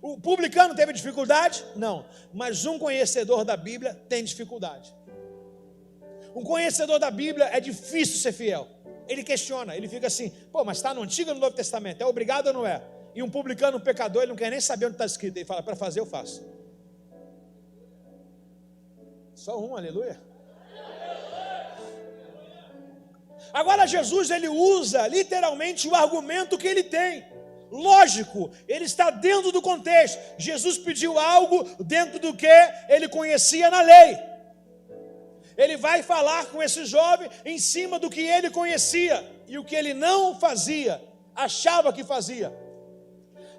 O publicano teve dificuldade? Não. Mas um conhecedor da Bíblia tem dificuldade. Um conhecedor da Bíblia é difícil ser fiel. Ele questiona, ele fica assim, pô, mas está no Antigo ou no Novo Testamento? É obrigado ou não é? E um publicano, um pecador, ele não quer nem saber onde está escrito. Ele fala, para fazer eu faço. Só um, aleluia. Agora Jesus, ele usa literalmente o argumento que ele tem. Lógico, ele está dentro do contexto. Jesus pediu algo dentro do que ele conhecia na lei. Ele vai falar com esse jovem em cima do que ele conhecia e o que ele não fazia, achava que fazia.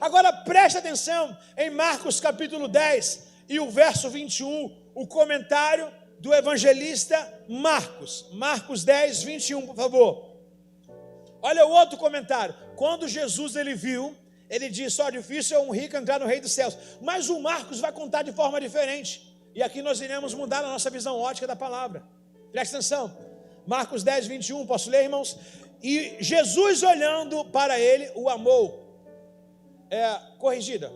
Agora preste atenção em Marcos capítulo 10 e o verso 21, o comentário do evangelista Marcos. Marcos 10, 21, por favor. Olha o outro comentário. Quando Jesus ele viu, ele disse, ó, difícil é um rico entrar no reino dos céus. Mas o Marcos vai contar de forma diferente. E aqui nós iremos mudar a nossa visão ótica da palavra. Presta atenção. Marcos 10, 21, posso ler, irmãos? E Jesus olhando para ele, o amou. Corrigida.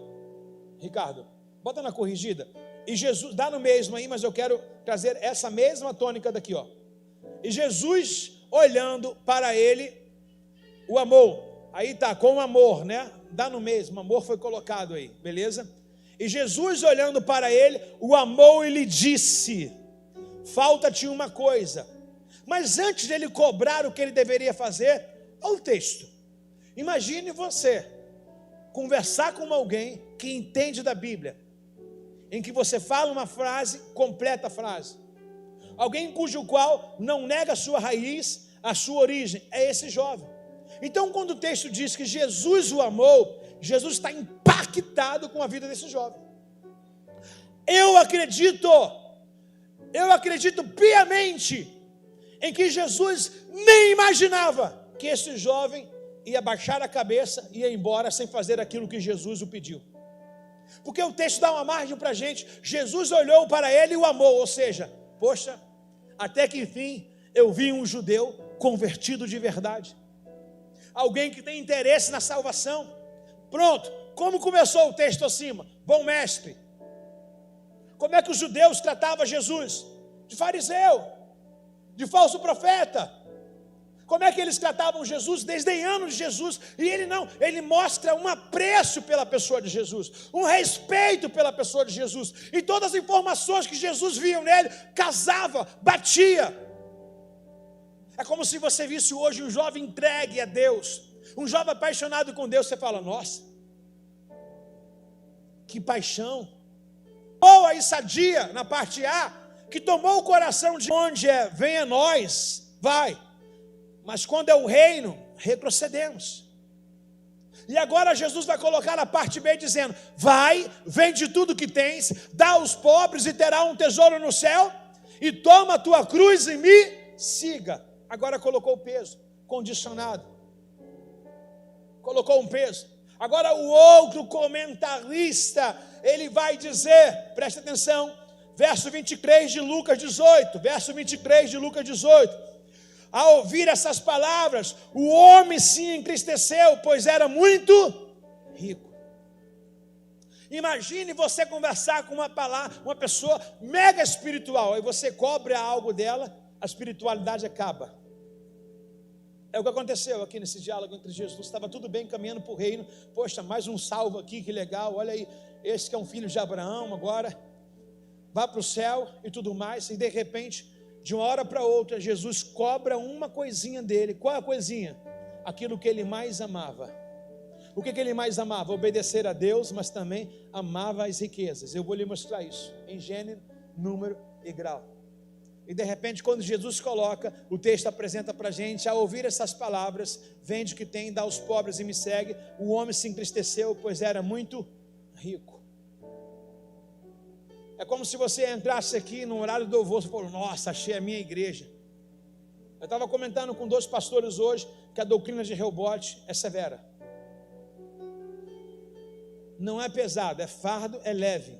Ricardo, bota na corrigida. E Jesus, dá no mesmo aí, mas eu quero trazer essa mesma tônica daqui, ó. E Jesus olhando para ele, o amor, aí tá, com amor, né? Dá no mesmo, amor foi colocado aí, beleza? E Jesus olhando para ele, o amou e lhe disse, falta-te uma coisa. Mas antes de ele cobrar o que ele deveria fazer, olha o texto. Imagine você conversar com alguém que entende da Bíblia, em que você fala uma frase, completa a frase. Alguém cujo qual não nega a sua raiz, a sua origem, é esse jovem. Então, quando o texto diz que Jesus o amou, Jesus está impactado com a vida desse jovem. Eu acredito piamente em que Jesus nem imaginava que esse jovem ia baixar a cabeça e ia embora sem fazer aquilo que Jesus o pediu. Porque o texto dá uma margem para a gente. Jesus olhou para ele e o amou, ou seja, poxa, até que enfim eu vi um judeu convertido de verdade. Alguém que tem interesse na salvação. Pronto, como começou o texto acima? Bom mestre. Como é que os judeus tratavam Jesus? De fariseu, de falso profeta. Como é que eles tratavam Jesus? Desdenhando de Jesus. E ele não, ele mostra um apreço pela pessoa de Jesus, um respeito pela pessoa de Jesus. E todas as informações que Jesus via nele, casava, batia. É como se você visse hoje um jovem entregue a Deus, um jovem apaixonado com Deus. Você fala, nossa, que paixão. Ou a sadia, na parte A, que tomou o coração de onde venha nós, vai. Mas quando é o reino, retrocedemos. E agora Jesus vai colocar a parte B dizendo, vai, vende tudo que tens, dá aos pobres e terá um tesouro no céu, e toma a tua cruz e me siga. Agora colocou o peso, condicionado. Colocou um peso. Agora o outro comentarista, ele vai dizer, presta atenção, verso 23 de Lucas 18, verso 23 de Lucas 18. Ao ouvir essas palavras, o homem se entristeceu, pois era muito rico. Imagine você conversar com uma pessoa mega espiritual, aí você cobra algo dela, a espiritualidade acaba. É o que aconteceu aqui nesse diálogo entre Jesus. Estava tudo bem caminhando para o reino. Poxa, mais um salvo aqui, que legal. Olha aí, esse que é um filho de Abraão agora vai para o céu e tudo mais. E de repente, de uma hora para outra, Jesus cobra uma coisinha dele. Qual é a coisinha? Aquilo que ele mais amava. O que ele mais amava? Obedecer a Deus, mas também amava as riquezas. Eu vou lhe mostrar isso em gênero, número e grau. E de repente, quando Jesus coloca, o texto apresenta para a gente, ao ouvir essas palavras, vende o que tem, dá aos pobres e me segue. O homem se entristeceu, pois era muito rico. É como se você entrasse aqui no horário do almoço e falou: nossa, achei a minha igreja. Eu estava comentando com 2 pastores hoje que a doutrina de Rehobote é severa. Não é pesado, é fardo, é leve.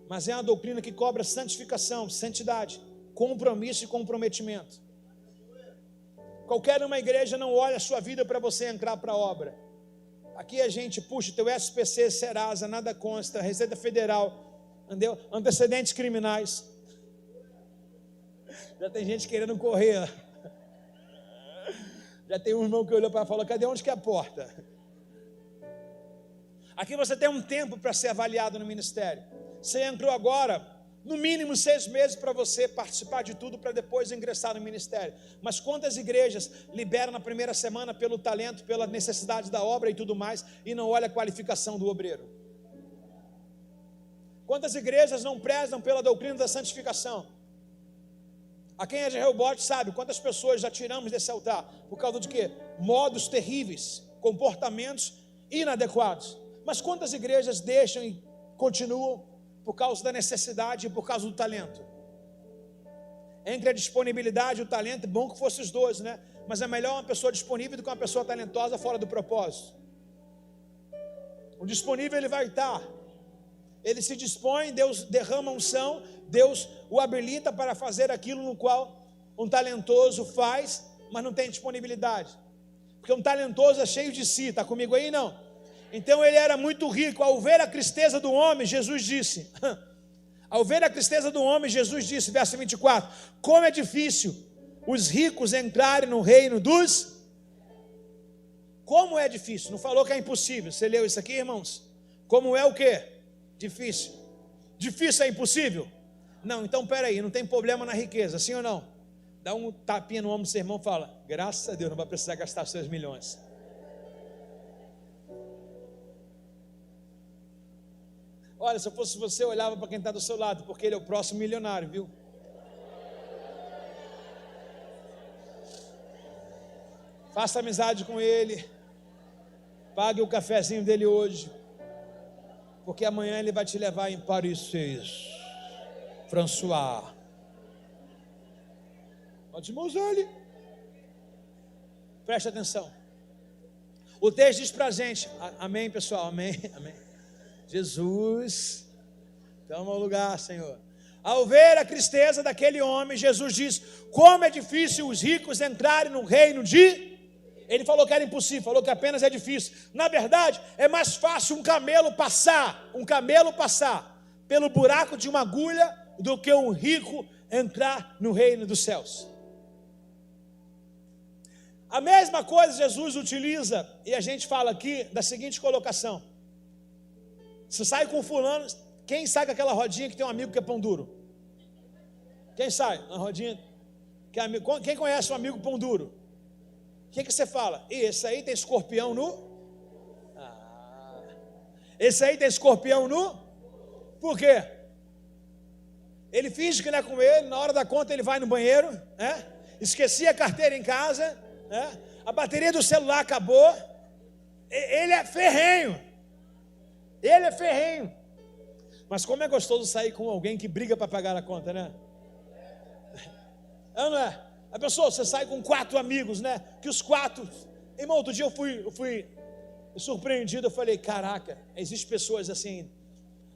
Mas é uma doutrina que cobra santificação, santidade, compromisso e comprometimento. Qualquer uma igreja não olha a sua vida para você entrar para a obra. Aqui a gente puxa teu SPC, Serasa, nada consta, Receita Federal, entendeu? Antecedentes criminais. Já tem gente querendo correr. Já tem um irmão que olhou para ela e falou: cadê onde que é a porta? Aqui você tem um tempo para ser avaliado no ministério. Você entrou agora, no mínimo 6 meses para você participar de tudo, para depois ingressar no ministério. Mas quantas igrejas liberam na primeira semana pelo talento, pela necessidade da obra e tudo mais, e não olha a qualificação do obreiro? Quantas igrejas não prezam pela doutrina da santificação? A quem é de Rehobote sabe quantas pessoas já tiramos desse altar, por causa de quê? Modos terríveis, comportamentos inadequados. Mas quantas igrejas deixam e continuam por causa da necessidade e por causa do talento? Entre a disponibilidade e o talento, é bom que fosse os dois, né? Mas é melhor uma pessoa disponível do que uma pessoa talentosa fora do propósito. O disponível ele vai estar, ele se dispõe, Deus derrama unção, Deus o habilita para fazer aquilo no qual um talentoso faz, mas não tem disponibilidade. Porque um talentoso é cheio de si, está comigo aí? Não. Então ele era muito rico. Ao ver a tristeza do homem, Jesus disse, ao ver a tristeza do homem, Jesus disse, verso 24, como é difícil os ricos entrarem no reino dos... Como é difícil? Não falou que é impossível. Você leu isso aqui, irmãos? Como é o quê? Difícil. Difícil é impossível? Não, então peraí, não tem problema na riqueza, sim ou não? Dá um tapinha no ombro do seu irmão e fala: graças a Deus, não vai precisar gastar seus milhões. Olha, se eu fosse você, eu olhava para quem está do seu lado, porque ele é o próximo milionário, viu? Faça amizade com ele, pague o cafezinho dele hoje, porque amanhã ele vai te levar em Paris, François. Ótimos olhos. Preste atenção. O texto diz para a gente, amém pessoal, amém, amém. Jesus, toma o lugar, Senhor. Ao ver a tristeza daquele homem, Jesus diz, como é difícil os ricos entrarem no reino de... Ele falou que era impossível, falou que apenas é difícil. Na verdade, é mais fácil um camelo passar pelo buraco de uma agulha do que um rico entrar no reino dos céus. A mesma coisa Jesus utiliza, e a gente fala aqui da seguinte colocação. Você sai com fulano, quem sai com aquela rodinha que tem um amigo que é pão duro? Quem sai? Uma rodinha que é amigo. Quem conhece um amigo pão duro? O que você fala? Esse aí tem escorpião no... Esse aí tem escorpião no... Por quê? Ele finge que não é com ele, na hora da conta ele vai no banheiro, né? Esqueci a carteira em casa, né? A bateria do celular acabou. Ele é ferrenho. Ele é ferrenho. Mas como é gostoso sair com alguém que briga para pagar a conta, né? Não é? A pessoa, você sai com 4 amigos, né? Que os 4... Irmão, outro dia eu fui surpreendido, eu falei, caraca, existem pessoas assim.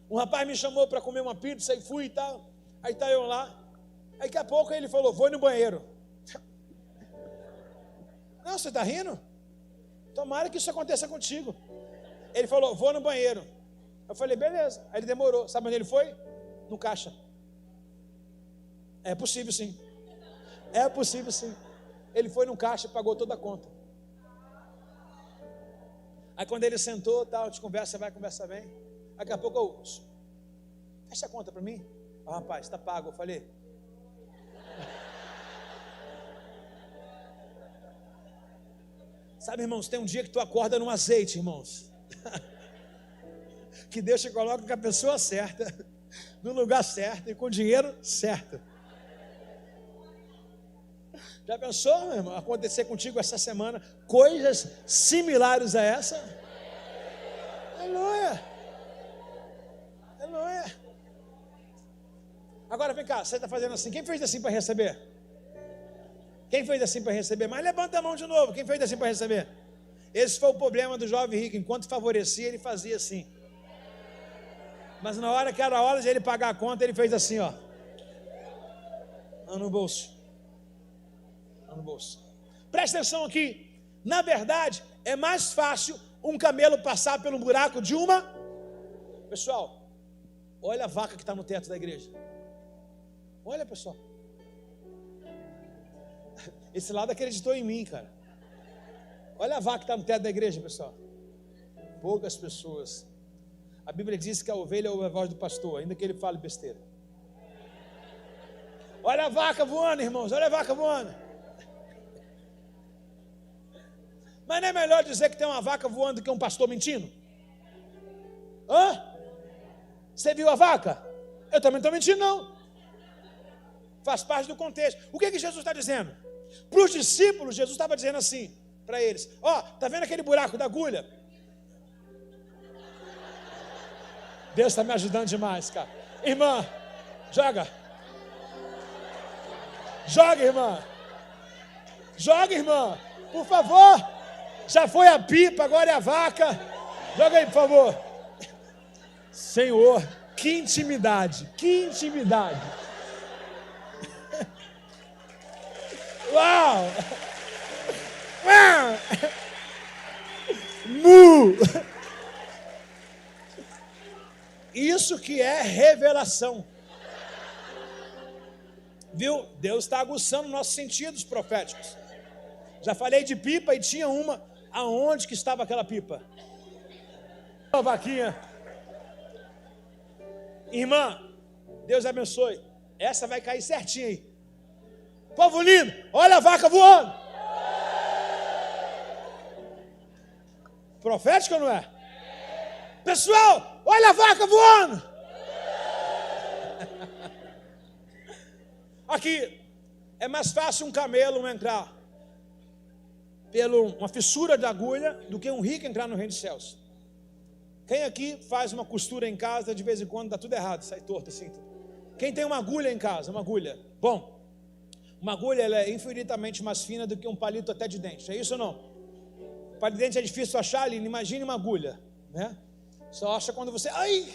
Um rapaz me chamou para comer uma pizza e fui e tal. Aí tá eu lá. Aí daqui a pouco ele falou, vou no banheiro. Não, você está rindo? Tomara que isso aconteça contigo. Ele falou, vou no banheiro. Eu falei, beleza. Aí ele demorou. Sabe onde ele foi? No caixa. É possível sim. É possível sim. Ele foi no caixa e pagou toda a conta. Aí quando ele sentou, tal, de conversa vai, conversa vem. Daqui a pouco eu... Fecha a conta para mim. Ah, rapaz, está pago. Eu falei... Sabe, irmãos, tem um dia que tu acorda no azeite, irmãos. Que Deus te coloca com a pessoa certa, no lugar certo e com o dinheiro certo. Já pensou, meu irmão, acontecer contigo essa semana coisas similares a essa? Aleluia. Aleluia. Agora vem cá, você está fazendo assim. Quem fez assim para receber? Quem fez assim para receber? Mas levanta a mão de novo. Quem fez assim para receber? Esse foi o problema do jovem rico. Enquanto favorecia, ele fazia assim. Mas na hora que era hora de ele pagar a conta, ele fez assim, ó. Mão no bolso. Mão no bolso. Presta atenção aqui. Na verdade, é mais fácil um camelo passar pelo buraco de uma... Pessoal, olha a vaca que está no teto da igreja. Olha, pessoal. Esse lado acreditou em mim, cara. Olha a vaca que está no teto da igreja, pessoal. Poucas pessoas. A Bíblia diz que a ovelha ouve a voz do pastor, ainda que ele fale besteira. Olha a vaca voando, irmãos. Olha a vaca voando. Mas não é melhor dizer que tem uma vaca voando do que um pastor mentindo? Hã? Você viu a vaca? Eu também não estou mentindo, não. Faz parte do contexto. O que Jesus está dizendo? Para os discípulos, Jesus estava dizendo assim para eles: ó, tá vendo aquele buraco da agulha? Deus está me ajudando demais, cara. Irmã, joga. Joga, irmã. Joga, irmã. Por favor. Já foi a pipa, agora é a vaca. Joga aí, por favor. Senhor, que intimidade. Que intimidade. Uau. Uau. Mu. Isso que é revelação. Viu? Deus está aguçando nossos sentidos proféticos. Já falei de pipa e tinha uma. Aonde que estava aquela pipa? A vaquinha. Irmã, Deus abençoe. Essa vai cair certinho aí. Povo lindo, olha a vaca voando. Profético ou não é? Pessoal, olha a vaca voando. Aqui, é mais fácil um camelo entrar pela uma fissura de agulha do que um rico entrar no reino dos céus. Quem aqui faz uma costura em casa, de vez em quando dá tudo errado, sai torto assim. Quem tem uma agulha em casa, uma agulha? Bom, uma agulha ela é infinitamente mais fina do que um palito até de dente, é isso ou não? O palito de dente é difícil achar ali, imagine uma agulha, né? Só acha quando você... Ai!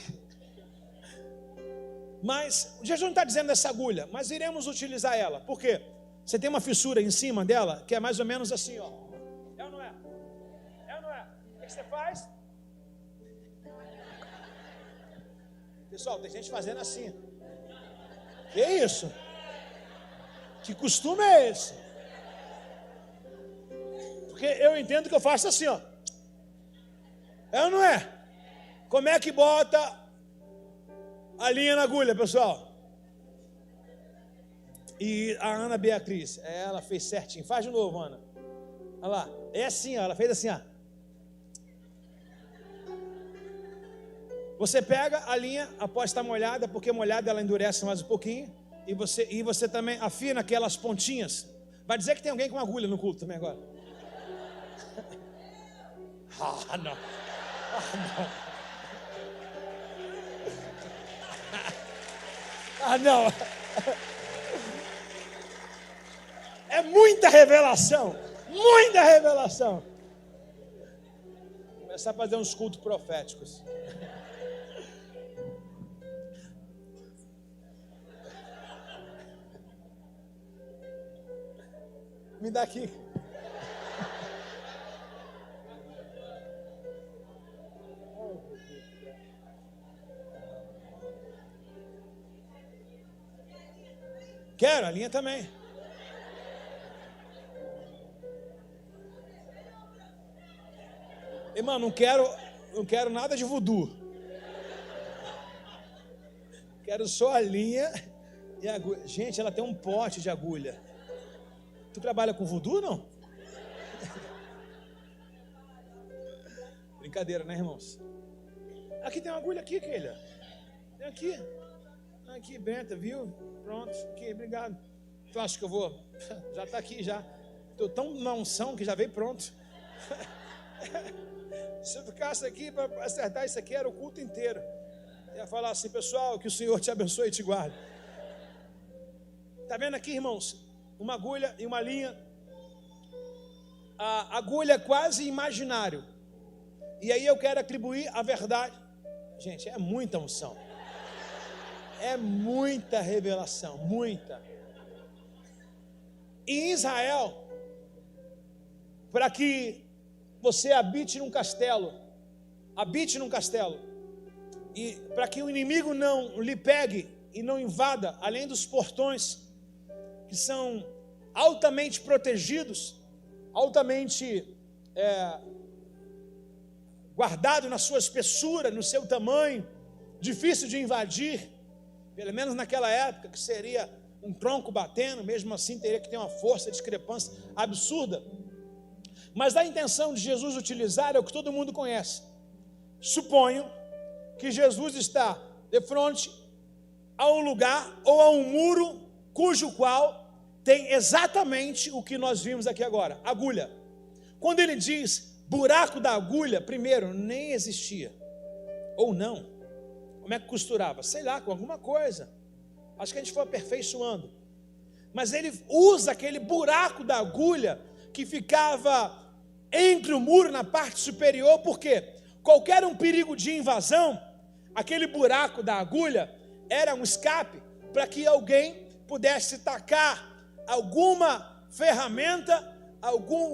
Mas Jesus não está dizendo dessa agulha, mas iremos utilizar ela. Por quê? Você tem uma fissura em cima dela, que é mais ou menos assim, ó. É ou não é? É ou não é? O que você faz? Pessoal, tem gente fazendo assim. Que isso? Que costume é esse? Porque eu entendo que eu faço assim, ó. É ou não é? Como é que bota a linha na agulha, pessoal? E a Ana Beatriz, ela fez certinho. Faz de novo, Ana. Olha lá. É assim, ó. Ela fez assim, ó. Você pega a linha após estar molhada, porque molhada ela endurece mais um pouquinho. E você também afina aquelas pontinhas. Vai dizer que tem alguém com agulha no culto também agora. Ah, não. Ah, não. Ah, não. É muita revelação. Muita revelação. Vou começar a fazer uns cultos proféticos. Me dá aqui. Quero, a linha também. Irmão, não quero nada de voodoo. Quero só a linha e a agulha. Gente, ela tem um pote de agulha. Tu trabalha com voodoo, não? Brincadeira, né, irmãos? Aqui tem uma agulha aqui, Keila. Tem aqui. Aqui, Benta, viu? Pronto, aqui, obrigado. Tu acha que eu vou? Já está aqui, já. Estou tão na unção que já veio pronto. Se eu ficasse aqui para acertar isso aqui, era o culto inteiro. Eu ia falar assim, pessoal, que o Senhor te abençoe e te guarde. Está vendo aqui, irmãos? Uma agulha e uma linha. A agulha é quase imaginário. E aí eu quero atribuir a verdade. Gente, é muita unção. É muita revelação, muita. Em Israel, para que você habite num castelo, e para que o inimigo não lhe pegue e não invada, além dos portões, que são altamente protegidos, altamente guardado na sua espessura, no seu tamanho, difícil de invadir, pelo menos naquela época, que seria um tronco batendo, mesmo assim teria que ter uma força, discrepância absurda. Mas a intenção de Jesus utilizar é o que todo mundo conhece. Suponho que Jesus está de frente a um lugar ou a um muro cujo qual tem exatamente o que nós vimos aqui agora, agulha. Quando ele diz buraco da agulha, primeiro, nem existia. Ou não. Como é que costurava? Sei lá, com alguma coisa. Acho que a gente foi aperfeiçoando. Mas ele usa aquele buraco da agulha que ficava entre o muro na parte superior, porque qualquer um perigo de invasão, aquele buraco da agulha era um escape para que alguém pudesse tacar alguma ferramenta,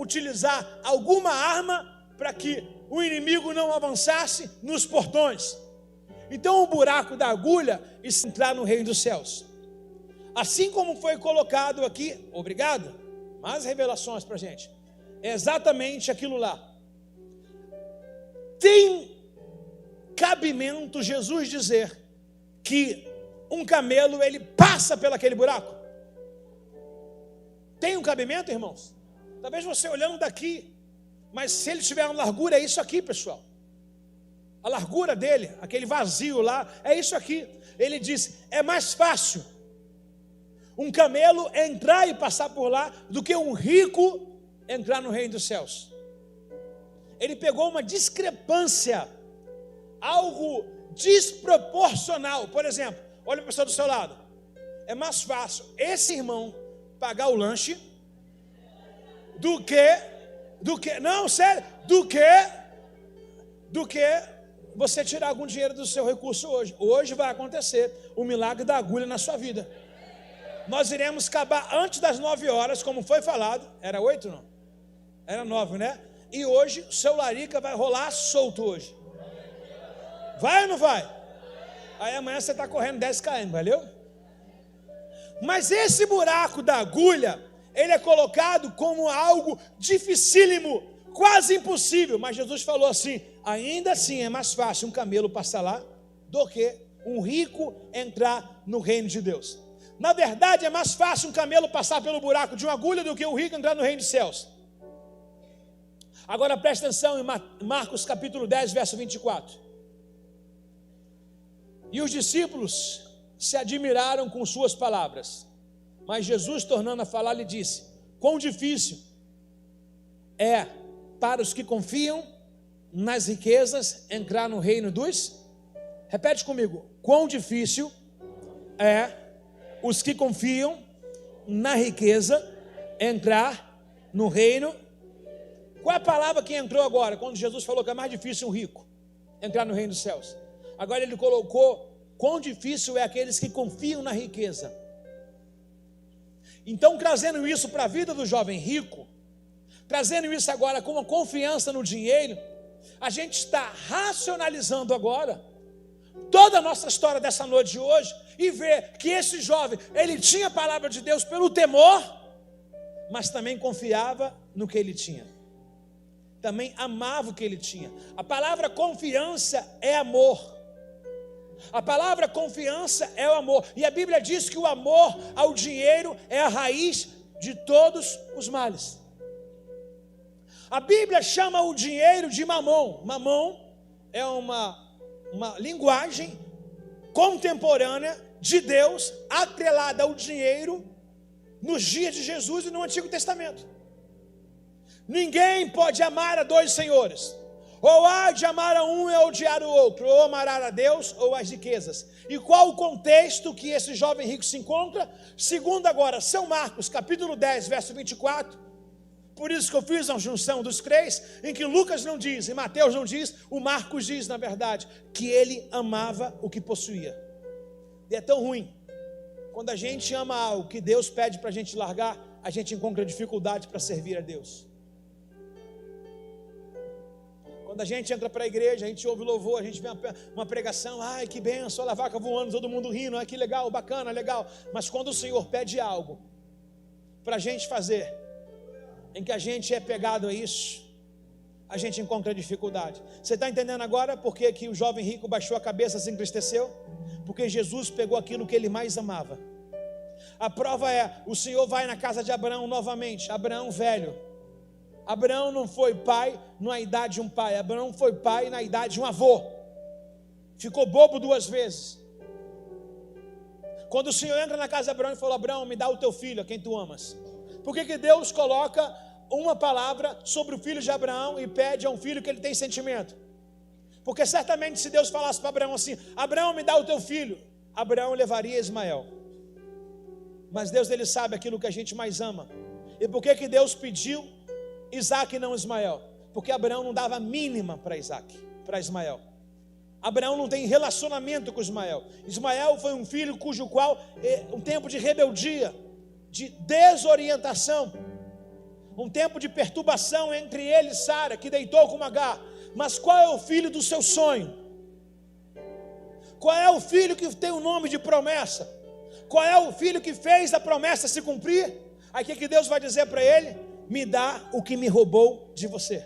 utilizar alguma arma para que o inimigo não avançasse nos portões. Então o buraco da agulha é entrar no reino dos céus. Assim como foi colocado aqui, obrigado, mais revelações para a gente. É exatamente aquilo lá. Tem cabimento Jesus dizer que um camelo ele passa pelo aquele buraco? Tem um cabimento, irmãos? Talvez você olhando daqui, mas se ele tiver uma largura, é isso aqui, pessoal. A largura dele, aquele vazio lá, é isso aqui. Ele diz, é mais fácil um camelo entrar e passar por lá do que um rico entrar no reino dos céus. Ele pegou uma discrepância, algo desproporcional. Por exemplo, olha para a pessoa do seu lado. É mais fácil esse irmão pagar o lanche do que você tirar algum dinheiro do seu recurso hoje. Hoje vai acontecer o milagre da agulha na sua vida. Nós iremos acabar antes das 9 horas, como foi falado. Era 8, não? Era 9, né? E hoje o seu larica vai rolar solto hoje. Vai ou não vai? Aí amanhã você está correndo 10 km, valeu? Mas esse buraco da agulha, ele é colocado como algo dificílimo, quase impossível. Mas Jesus falou assim, ainda assim é mais fácil um camelo passar lá do que um rico entrar no reino de Deus. Na verdade, é mais fácil um camelo passar pelo buraco de uma agulha do que um rico entrar no reino dos céus. Agora presta atenção em Marcos capítulo 10, verso 24. E os discípulos se admiraram com suas palavras. Mas Jesus, tornando a falar, lhe disse, quão difícil é para os que confiam nas riquezas entrar no reino dos... Repete comigo, quão difícil é os que confiam na riqueza entrar no reino. Qual é a palavra que entrou agora, quando Jesus falou que é mais difícil um rico entrar no reino dos céus? Agora ele colocou, quão difícil é aqueles que confiam na riqueza. Então, trazendo isso para a vida do jovem rico, trazendo isso agora com uma confiança no dinheiro, a gente está racionalizando agora toda a nossa história dessa noite de hoje e ver que esse jovem, ele tinha a palavra de Deus pelo temor, mas também confiava no que ele tinha. Também amava o que ele tinha. A palavra confiança é amor. A palavra confiança é o amor. E a Bíblia diz que o amor ao dinheiro é a raiz de todos os males. A Bíblia chama o dinheiro de mamão. Mamão é uma linguagem contemporânea de Deus atrelada ao dinheiro nos dias de Jesus e no Antigo Testamento. Ninguém pode amar a dois senhores. Ou há de amar a um e odiar o outro, ou amará a Deus ou as riquezas. E qual o contexto que esse jovem rico se encontra? Segundo agora, São Marcos, capítulo 10, verso 24. Por isso que eu fiz a junção dos três, em que Lucas não diz, e Mateus não diz, o Marcos diz, na verdade, que ele amava o que possuía. E é tão ruim. Quando a gente ama algo que Deus pede para a gente largar, a gente encontra dificuldade para servir a Deus. Quando a gente entra para a igreja, a gente ouve louvor, a gente vê uma pregação, ai que benção, olha a vaca voando, todo mundo rindo, ai que legal, bacana, legal. Mas quando o Senhor pede algo para a gente fazer, em que a gente é pegado a isso, a gente encontra dificuldade. Você está entendendo agora por que o jovem rico baixou a cabeça e se entristeceu? Porque Jesus pegou aquilo que ele mais amava. A prova é, o Senhor vai na casa de Abraão novamente, Abraão velho. Abraão não foi pai na idade de um pai, Abraão foi pai na idade de um avô. Ficou bobo 2 vezes. Quando o Senhor entra na casa de Abraão e falou, Abraão, me dá o teu filho, a quem tu amas. Por que Deus coloca uma palavra sobre o filho de Abraão e pede a um filho que ele tem sentimento? Porque certamente se Deus falasse para Abraão assim, Abraão, me dá o teu filho, Abraão levaria Ismael. Mas Deus, ele sabe aquilo que a gente mais ama. E por que Deus pediu Isaac e não Ismael? Porque Abraão não dava a mínima para Ismael. Abraão não tem relacionamento com Ismael. Ismael foi um filho cujo qual, um tempo de rebeldia, de desorientação, um tempo de perturbação entre ele e Sara, que deitou com Agar. Mas qual é o filho do seu sonho? Qual é o filho que tem o nome de promessa? Qual é o filho que fez a promessa se cumprir? Aí o que Deus vai dizer para ele? Me dá o que me roubou de você.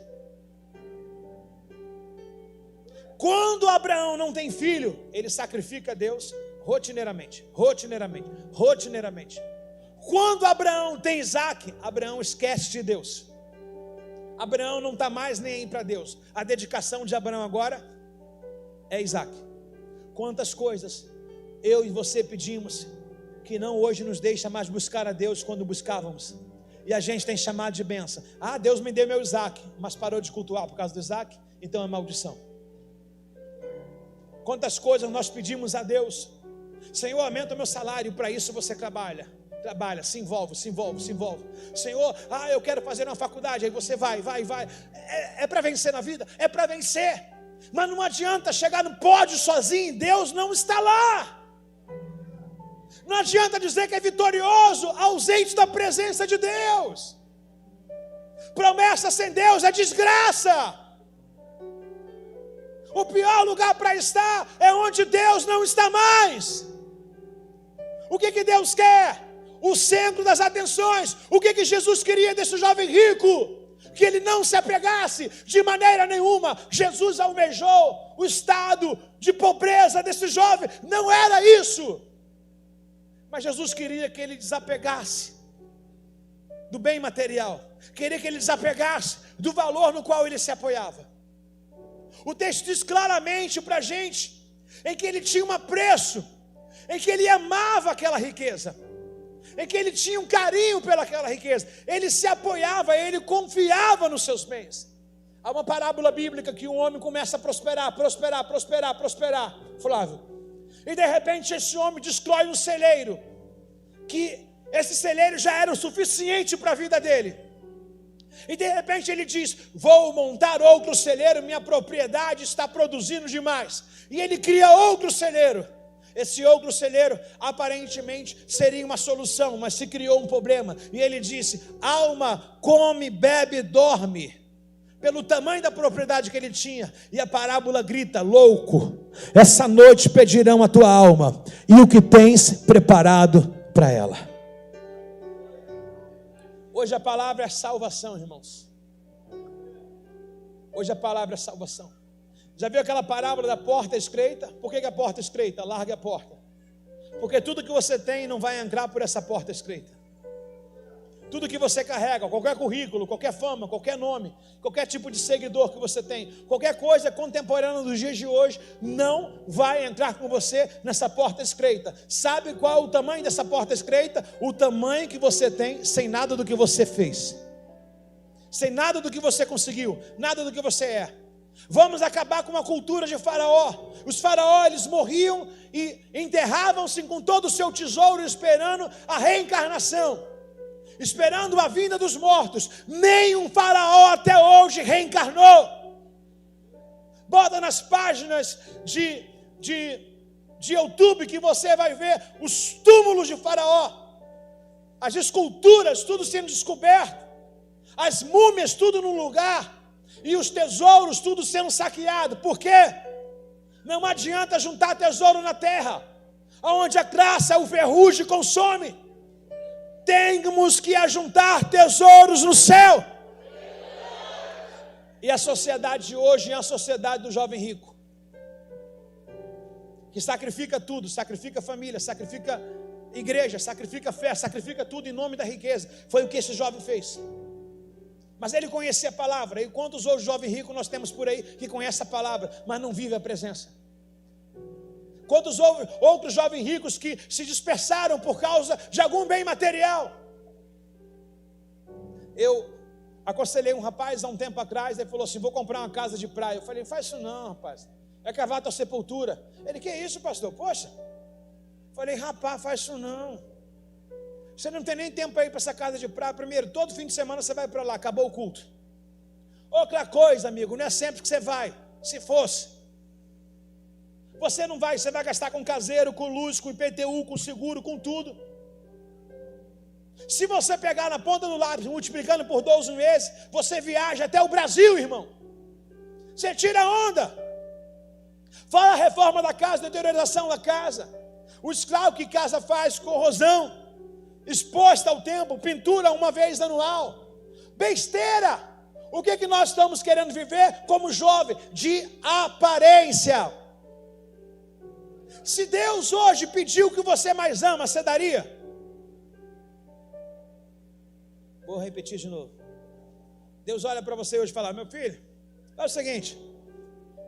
Quando Abraão não tem filho, ele sacrifica a Deus rotineiramente. Quando Abraão tem Isaac, Abraão esquece de Deus. Abraão não está mais nem aí para Deus. A dedicação de Abraão agora é Isaac. Quantas coisas eu e você pedimos que não hoje nos deixa mais buscar a Deus quando buscávamos. E a gente tem chamado de bênção. Ah, Deus me deu meu Isaac, mas parou de cultuar por causa do Isaac, então é maldição. Quantas coisas nós pedimos a Deus, Senhor, aumenta o meu salário, para isso você trabalha, se envolve. Senhor, eu quero fazer uma faculdade, aí você vai. É para vencer na vida? É para vencer. Mas não adianta chegar no pódio sozinho, Deus não está lá. Não adianta dizer que é vitorioso ausente da presença de Deus. Promessa sem Deus é desgraça. O pior lugar para estar é onde Deus não está mais. O que Deus quer? O centro das atenções. O que Jesus queria desse jovem rico? Que ele não se apegasse de maneira nenhuma. Jesus almejou o estado de pobreza desse jovem. Não era isso. Mas Jesus queria que ele desapegasse do bem material. Queria que ele desapegasse do valor no qual ele se apoiava. O texto diz claramente para a gente em que ele tinha um apreço, em que ele amava aquela riqueza, em que ele tinha um carinho pelaquela riqueza. Ele se apoiava, ele confiava nos seus bens. Há uma parábola bíblica que um homem começa a prosperar, Flávio. E de repente esse homem destrói um celeiro, que esse celeiro já era o suficiente para a vida dele. E de repente ele diz, vou montar outro celeiro, minha propriedade está produzindo demais. E ele cria outro celeiro. Esse outro celeiro aparentemente seria uma solução, mas se criou um problema. E ele disse, alma, come, bebe, dorme. Pelo tamanho da propriedade que ele tinha. E a parábola grita, louco, essa noite pedirão a tua alma e o que tens preparado para ela. Hoje a palavra é salvação, irmãos. Hoje a palavra é salvação. Já viu aquela parábola da porta estreita? Por que a porta estreita? Largue a porta. Porque tudo que você tem não vai entrar por essa porta estreita. Tudo que você carrega, qualquer currículo, qualquer fama, qualquer nome, qualquer tipo de seguidor que você tem, qualquer coisa contemporânea dos dias de hoje, não vai entrar com você nessa porta estreita. Sabe qual é o tamanho dessa porta estreita? O tamanho que você tem sem nada do que você fez, sem nada do que você conseguiu, nada do que você é. Vamos acabar com uma cultura de Faraó. Os faraós, eles morriam e enterravam-se com todo o seu tesouro, esperando a reencarnação, esperando a vinda dos mortos. Nenhum faraó até hoje reencarnou. Bota nas páginas de YouTube que você vai ver os túmulos de Faraó, as esculturas tudo sendo descoberto, as múmias tudo no lugar, e os tesouros tudo sendo saqueado. Por quê? Não adianta juntar tesouro na terra, onde a traça, o ferrugem consome. Temos que ajuntar tesouros no céu. E a sociedade de hoje é a sociedade do jovem rico, que sacrifica tudo, sacrifica família, sacrifica igreja, sacrifica fé, sacrifica tudo em nome da riqueza. Foi o que esse jovem fez. Mas ele conhecia a palavra. E quantos outros jovens ricos nós temos por aí que conhecem a palavra, mas não vivem a presença? Quantos outros jovens ricos que se dispersaram por causa de algum bem material? Eu aconselhei um rapaz há um tempo atrás, ele falou assim: vou comprar uma casa de praia. Eu falei: faz isso não, rapaz, é cavar tua sepultura. Ele: que isso, pastor? Poxa. Eu falei: rapaz, faz isso não. Você não tem nem tempo para ir para essa casa de praia. Primeiro, todo fim de semana você vai para lá, acabou o culto. Outra coisa, amigo, não é sempre que você vai. Se fosse, você não vai, você vai gastar com caseiro, com luz, com IPTU, com seguro, com tudo. Se você pegar na ponta do lápis, multiplicando por 12 meses, você viaja até o Brasil, irmão. Você tira onda. Fala a reforma da casa, deterioração da casa. O escravo que casa faz, corrosão, exposta ao tempo, pintura uma vez anual. Besteira. O que nós estamos querendo viver como jovem? De aparência. Se Deus hoje pediu o que você mais ama, você daria? Vou repetir de novo. Deus olha para você hoje e fala: meu filho, é o seguinte,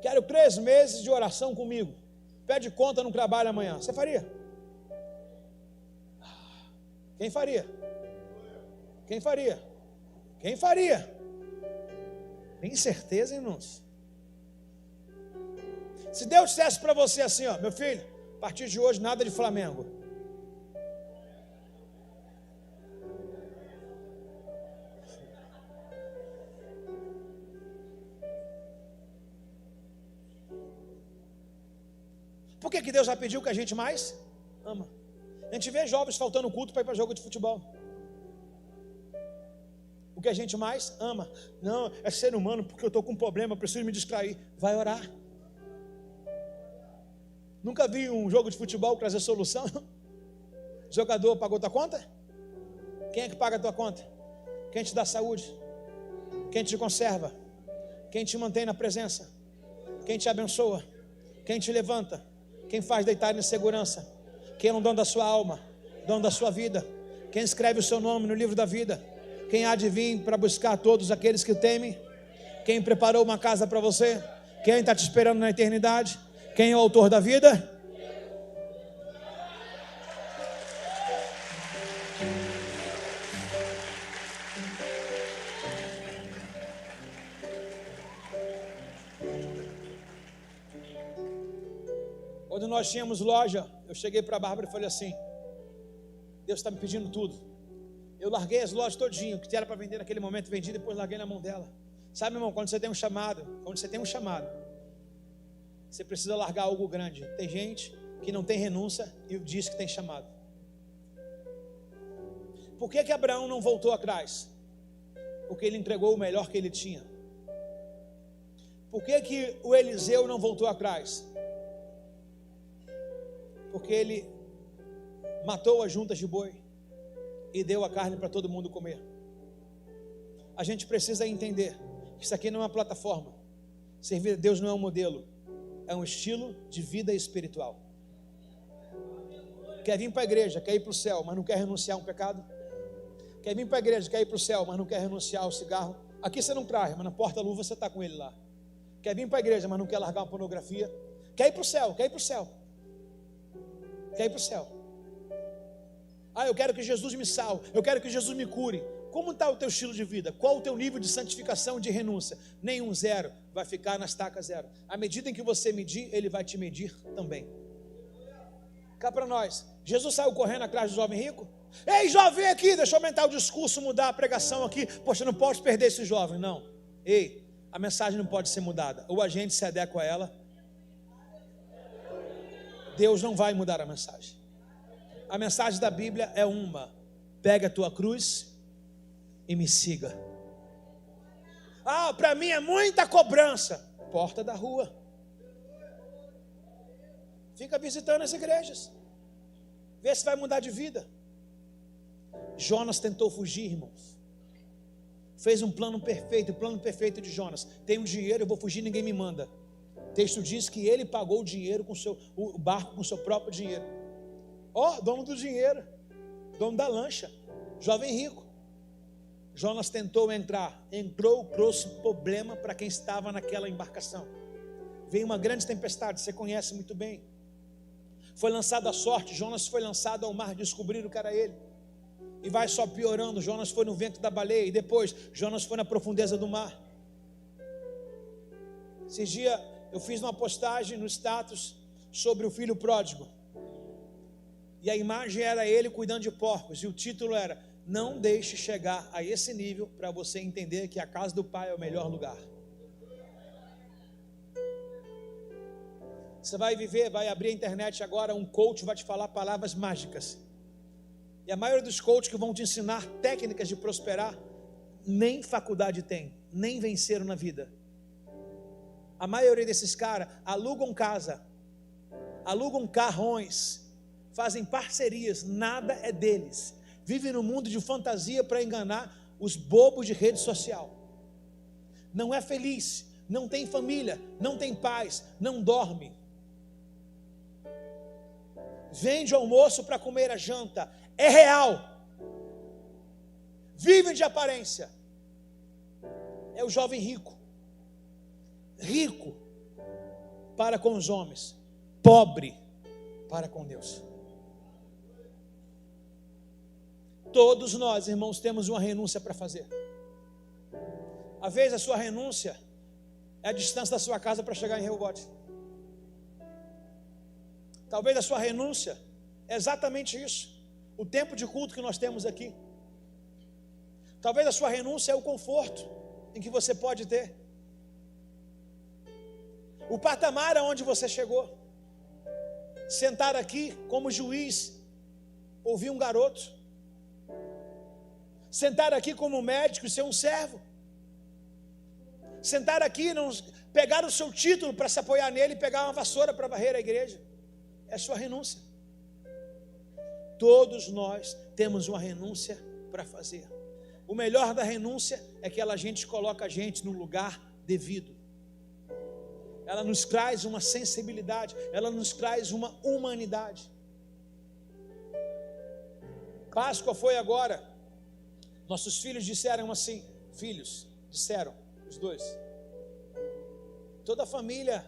quero 3 meses de oração comigo, pede conta no trabalho amanhã. Você faria? Quem faria? Quem faria? Quem faria? Tem certeza, irmãos? Se Deus dissesse para você assim, ó: meu filho, a partir de hoje nada de Flamengo. Por que Deus já pediu o que a gente mais ama? A gente vê jovens faltando culto para ir para jogo de futebol. O que a gente mais ama. Não, é ser humano, porque eu estou com um problema, preciso me distrair. Vai orar. Nunca vi um jogo de futebol trazer solução? O jogador pagou tua conta? Quem é que paga a tua conta? Quem te dá saúde? Quem te conserva? Quem te mantém na presença? Quem te abençoa? Quem te levanta? Quem faz deitar em segurança? Quem é o dono da sua alma, dono da sua vida? Quem escreve o seu nome no livro da vida? Quem há de vir para buscar todos aqueles que o temem? Quem preparou uma casa para você? Quem está te esperando na eternidade? Quem é o autor da vida? Quando nós tínhamos loja, eu cheguei para a Bárbara e falei assim: Deus está me pedindo tudo. Eu larguei as lojas todinho, que era para vender naquele momento, vendi, depois larguei na mão dela. Sabe, irmão, quando você tem um chamado, você precisa largar algo grande. Tem gente que não tem renúncia e diz que tem chamado. Por que Abraão não voltou atrás? Porque ele entregou o melhor que ele tinha. Por que o Eliseu não voltou atrás? Porque ele matou as juntas de boi e deu a carne para todo mundo comer. A gente precisa entender que isso aqui não é uma plataforma. Servir a Deus não é um modelo, é um estilo de vida espiritual. Quer vir para a igreja, quer ir para o céu, mas não quer renunciar a um pecado? Quer vir para a igreja, quer ir para o céu, mas não quer renunciar ao cigarro? Aqui você não traz, mas na porta-luva você está com ele lá. Quer vir para a igreja, mas não quer largar uma pornografia? Quer ir para o céu, quer ir para o céu. Quer ir para o céu. Ah, eu quero que Jesus me salve, eu quero que Jesus me cure. Como está o teu estilo de vida? Qual o teu nível de santificação e de renúncia? Nenhum, zero. Vai ficar na estaca zero. À medida em que você medir, Ele vai te medir também. Cá para nós. Jesus saiu correndo atrás do jovem rico. Ei, jovem, aqui, deixa eu aumentar o discurso, mudar a pregação aqui. Poxa, não pode perder esse jovem, não. Ei, a mensagem não pode ser mudada. Ou a gente se adequa a ela. Deus não vai mudar a mensagem. A mensagem da Bíblia é uma: pega a tua cruz e me siga. Ah, para mim é muita cobrança. Porta da rua. Fica visitando as igrejas. Vê se vai mudar de vida. Jonas tentou fugir, irmãos. Fez um plano perfeito, o plano perfeito de Jonas. Tenho dinheiro, eu vou fugir, ninguém me manda. O texto diz que ele pagou o dinheiro o barco com o seu próprio dinheiro. Dono do dinheiro, dono da lancha, jovem rico. Jonas tentou entrar, entrou, trouxe problema para quem estava naquela embarcação. Veio uma grande tempestade, você conhece muito bem. Foi lançado à sorte, Jonas foi lançado ao mar, descobriram que era ele. E vai só piorando. Jonas foi no ventre da baleia, e depois Jonas foi na profundeza do mar. Esses dias eu fiz uma postagem no status sobre o filho pródigo, e a imagem era ele cuidando de porcos, e o título era: não deixe chegar a esse nível para você entender que a casa do pai é o melhor lugar. Você vai viver, vai abrir a internet agora, um coach vai te falar palavras mágicas. E a maioria dos coaches que vão te ensinar técnicas de prosperar, nem faculdade tem, nem venceram na vida. A maioria desses caras alugam casa, alugam carrões, fazem parcerias, nada é deles. Vivem no mundo de fantasia para enganar os bobos de rede social. Não é feliz, não tem família, não tem paz, não dorme. Vende o almoço para comer a janta. É real. Vivem de aparência. É o jovem rico. Rico para com os homens, pobre para com Deus. Todos nós, irmãos, temos uma renúncia para fazer. Às vezes a sua renúncia é a distância da sua casa para chegar em Rehobote. Talvez a sua renúncia é exatamente isso. O tempo de culto que nós temos aqui. Talvez a sua renúncia é o conforto em que você pode ter. O patamar aonde você chegou. Sentar aqui como juiz, ouvir um garoto. Sentar aqui como médico e ser um servo. Sentar aqui, não pegar o seu título para se apoiar nele e pegar uma vassoura para varrer a igreja. É a sua renúncia. Todos nós temos uma renúncia para fazer. O melhor da renúncia é que a gente coloca a gente no lugar devido. Ela nos traz uma sensibilidade, ela nos traz uma humanidade. Páscoa foi agora. Nossos filhos disseram assim, disseram, os dois. Toda a família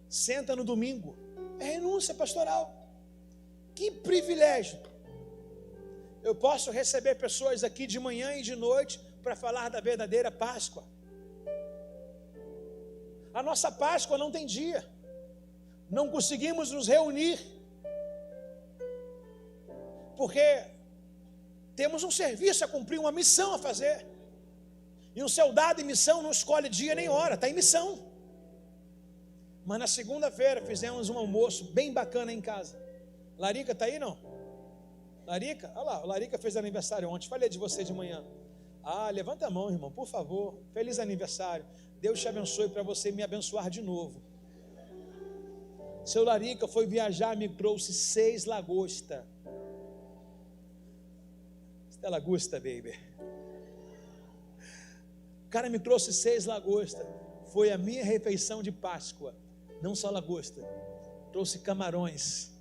senta no domingo. É renúncia pastoral. Que privilégio. Eu posso receber pessoas aqui de manhã e de noite para falar da verdadeira Páscoa. A nossa Páscoa não tem dia. Não conseguimos nos reunir. Porque temos um serviço a cumprir, uma missão a fazer. E um soldado em missão não escolhe dia nem hora, está em missão. Mas na segunda-feira fizemos um almoço bem bacana em casa. Larica está aí, não? Larica? Olha lá, o Larica fez aniversário ontem. Falei de você de manhã. Levanta a mão, irmão, por favor. Feliz aniversário. Deus te abençoe para você me abençoar de novo. Seu Larica foi viajar, me trouxe 6 lagostas. Esta lagosta, baby. O cara me trouxe 6 lagostas. Foi a minha refeição de Páscoa. Não só lagosta. Trouxe camarões.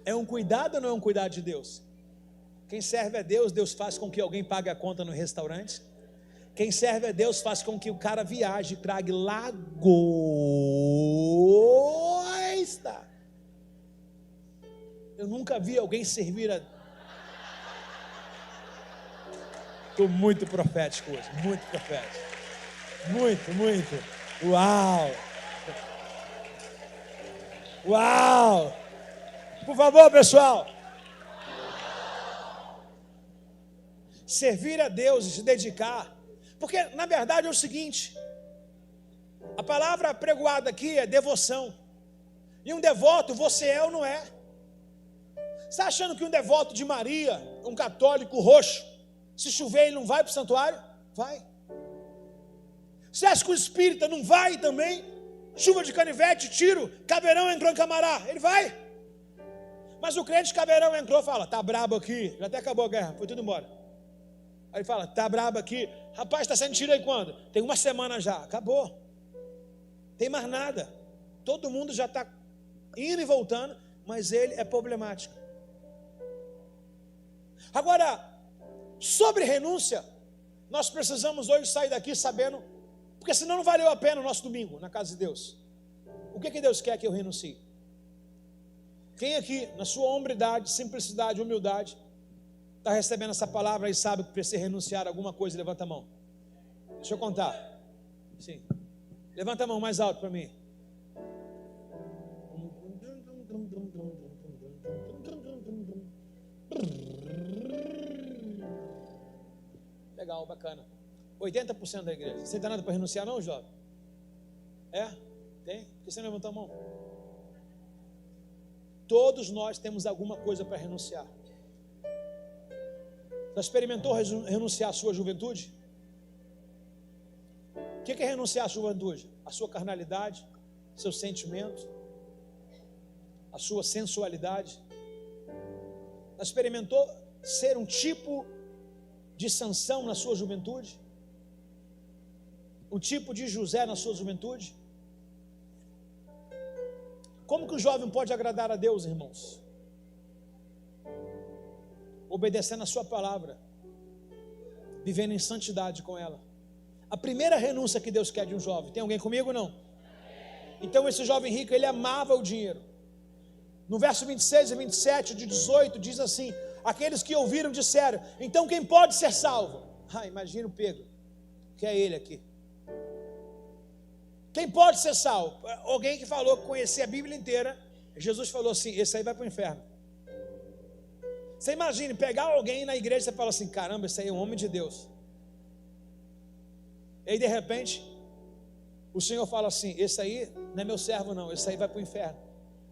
É um cuidado ou não é um cuidado de Deus? Quem serve a Deus, Deus faz com que alguém pague a conta no restaurante. Quem serve a Deus faz com que o cara viaje e traga lagosta. Eu nunca vi alguém servir a... Estou muito profético hoje, muito profético. Muito. Uau! Uau! Por favor, pessoal. Servir a Deus e se dedicar. Porque, na verdade, é o seguinte. A palavra pregoada aqui é devoção. E um devoto, você é ou não é? Você está achando que um devoto de Maria, um católico roxo, se chover ele não vai para o santuário? Vai. Você acha que o espírita não vai também? Chuva de canivete, tiro, Caveirão entrou em Camará, ele vai. Mas o crente Caveirão entrou e fala, tá brabo aqui, já até acabou a guerra, foi tudo embora. Aí ele fala, tá brabo aqui, rapaz, está sendo tiro aí quando? Tem uma semana já, acabou. Tem mais nada. Todo mundo já está indo e voltando, mas ele é problemático. Agora, sobre renúncia, nós precisamos hoje sair daqui sabendo, porque senão não valeu a pena o nosso domingo na casa de Deus. O que Deus quer que eu renuncie? Quem aqui, na sua hombridade, simplicidade, humildade, está recebendo essa palavra e sabe que precisa renunciar a alguma coisa? Levanta a mão. Deixa eu contar. Sim. Levanta a mão mais alto para mim. Legal, bacana. 80% da igreja. Você não tem nada para renunciar não, jovem? É? Tem? Por que você não levantou a mão? Todos nós temos alguma coisa para renunciar. Já experimentou renunciar à sua juventude? O que é renunciar à juventude? A sua carnalidade, seus sentimentos, a sua sensualidade. Já experimentou ser um tipo de Sansão na sua juventude? Um tipo de José na sua juventude? Como que o jovem pode agradar a Deus, irmãos? Obedecendo a sua palavra, vivendo em santidade com ela. A primeira renúncia que Deus quer de um jovem, tem alguém comigo ou não? Então esse jovem rico, ele amava o dinheiro. No verso 26 e 27 de 18 diz assim: aqueles que ouviram disseram, então quem pode ser salvo? Imagina o Pedro, que é ele aqui. Quem pode ser salvo? Alguém que falou que conhecia a Bíblia inteira. Jesus falou assim, esse aí vai para o inferno. Você imagine pegar alguém na igreja e você fala assim, caramba, esse aí é um homem de Deus. E aí de repente o Senhor fala assim, esse aí não é meu servo não, esse aí vai para o inferno.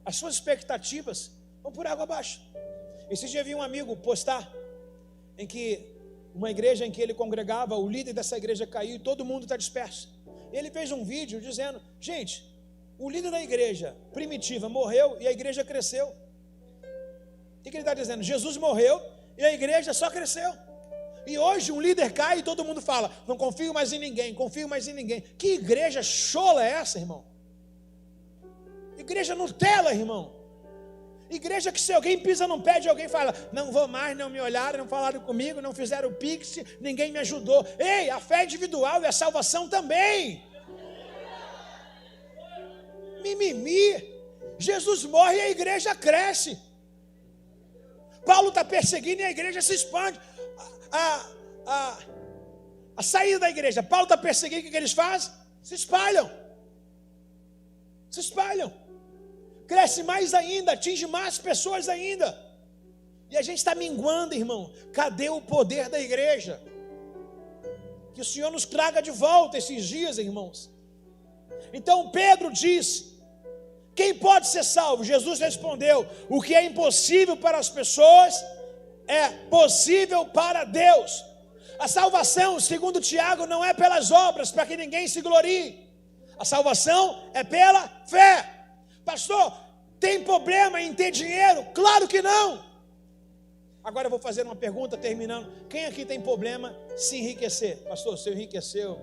As suas expectativas vão por água abaixo. Esse dia vi um amigo postar em que uma igreja em que ele congregava, o líder dessa igreja caiu e todo mundo está disperso. Ele fez um vídeo dizendo, gente, o líder da igreja primitiva morreu e a igreja cresceu. O que ele está dizendo? Jesus morreu e a igreja só cresceu. E hoje um líder cai e todo mundo fala, não confio mais em ninguém, confio mais em ninguém. Que igreja chola é essa, irmão? Igreja Nutella, irmão. Igreja que se alguém pisa num pé de alguém fala, não vou mais, não me olharam, não falaram comigo, não fizeram o pix, ninguém me ajudou. Ei, a fé é individual e a salvação também. Mimimi. Jesus morre e a igreja cresce. Paulo está perseguindo e a igreja se expande. A saída da igreja, Paulo está perseguindo, o que eles fazem? Se espalham. Se espalham. Cresce mais ainda, atinge mais pessoas ainda. E a gente está minguando, irmão. Cadê o poder da igreja? Que o Senhor nos traga de volta esses dias, irmãos. Então Pedro disse, quem pode ser salvo? Jesus respondeu, o que é impossível para as pessoas é possível para Deus. A salvação, segundo Tiago, não é pelas obras, para que ninguém se glorie. A salvação é pela fé. Pastor, tem problema em ter dinheiro? Claro que não. Agora eu vou fazer uma pergunta terminando. Quem aqui tem problema se enriquecer? Pastor, se eu enriquecer, eu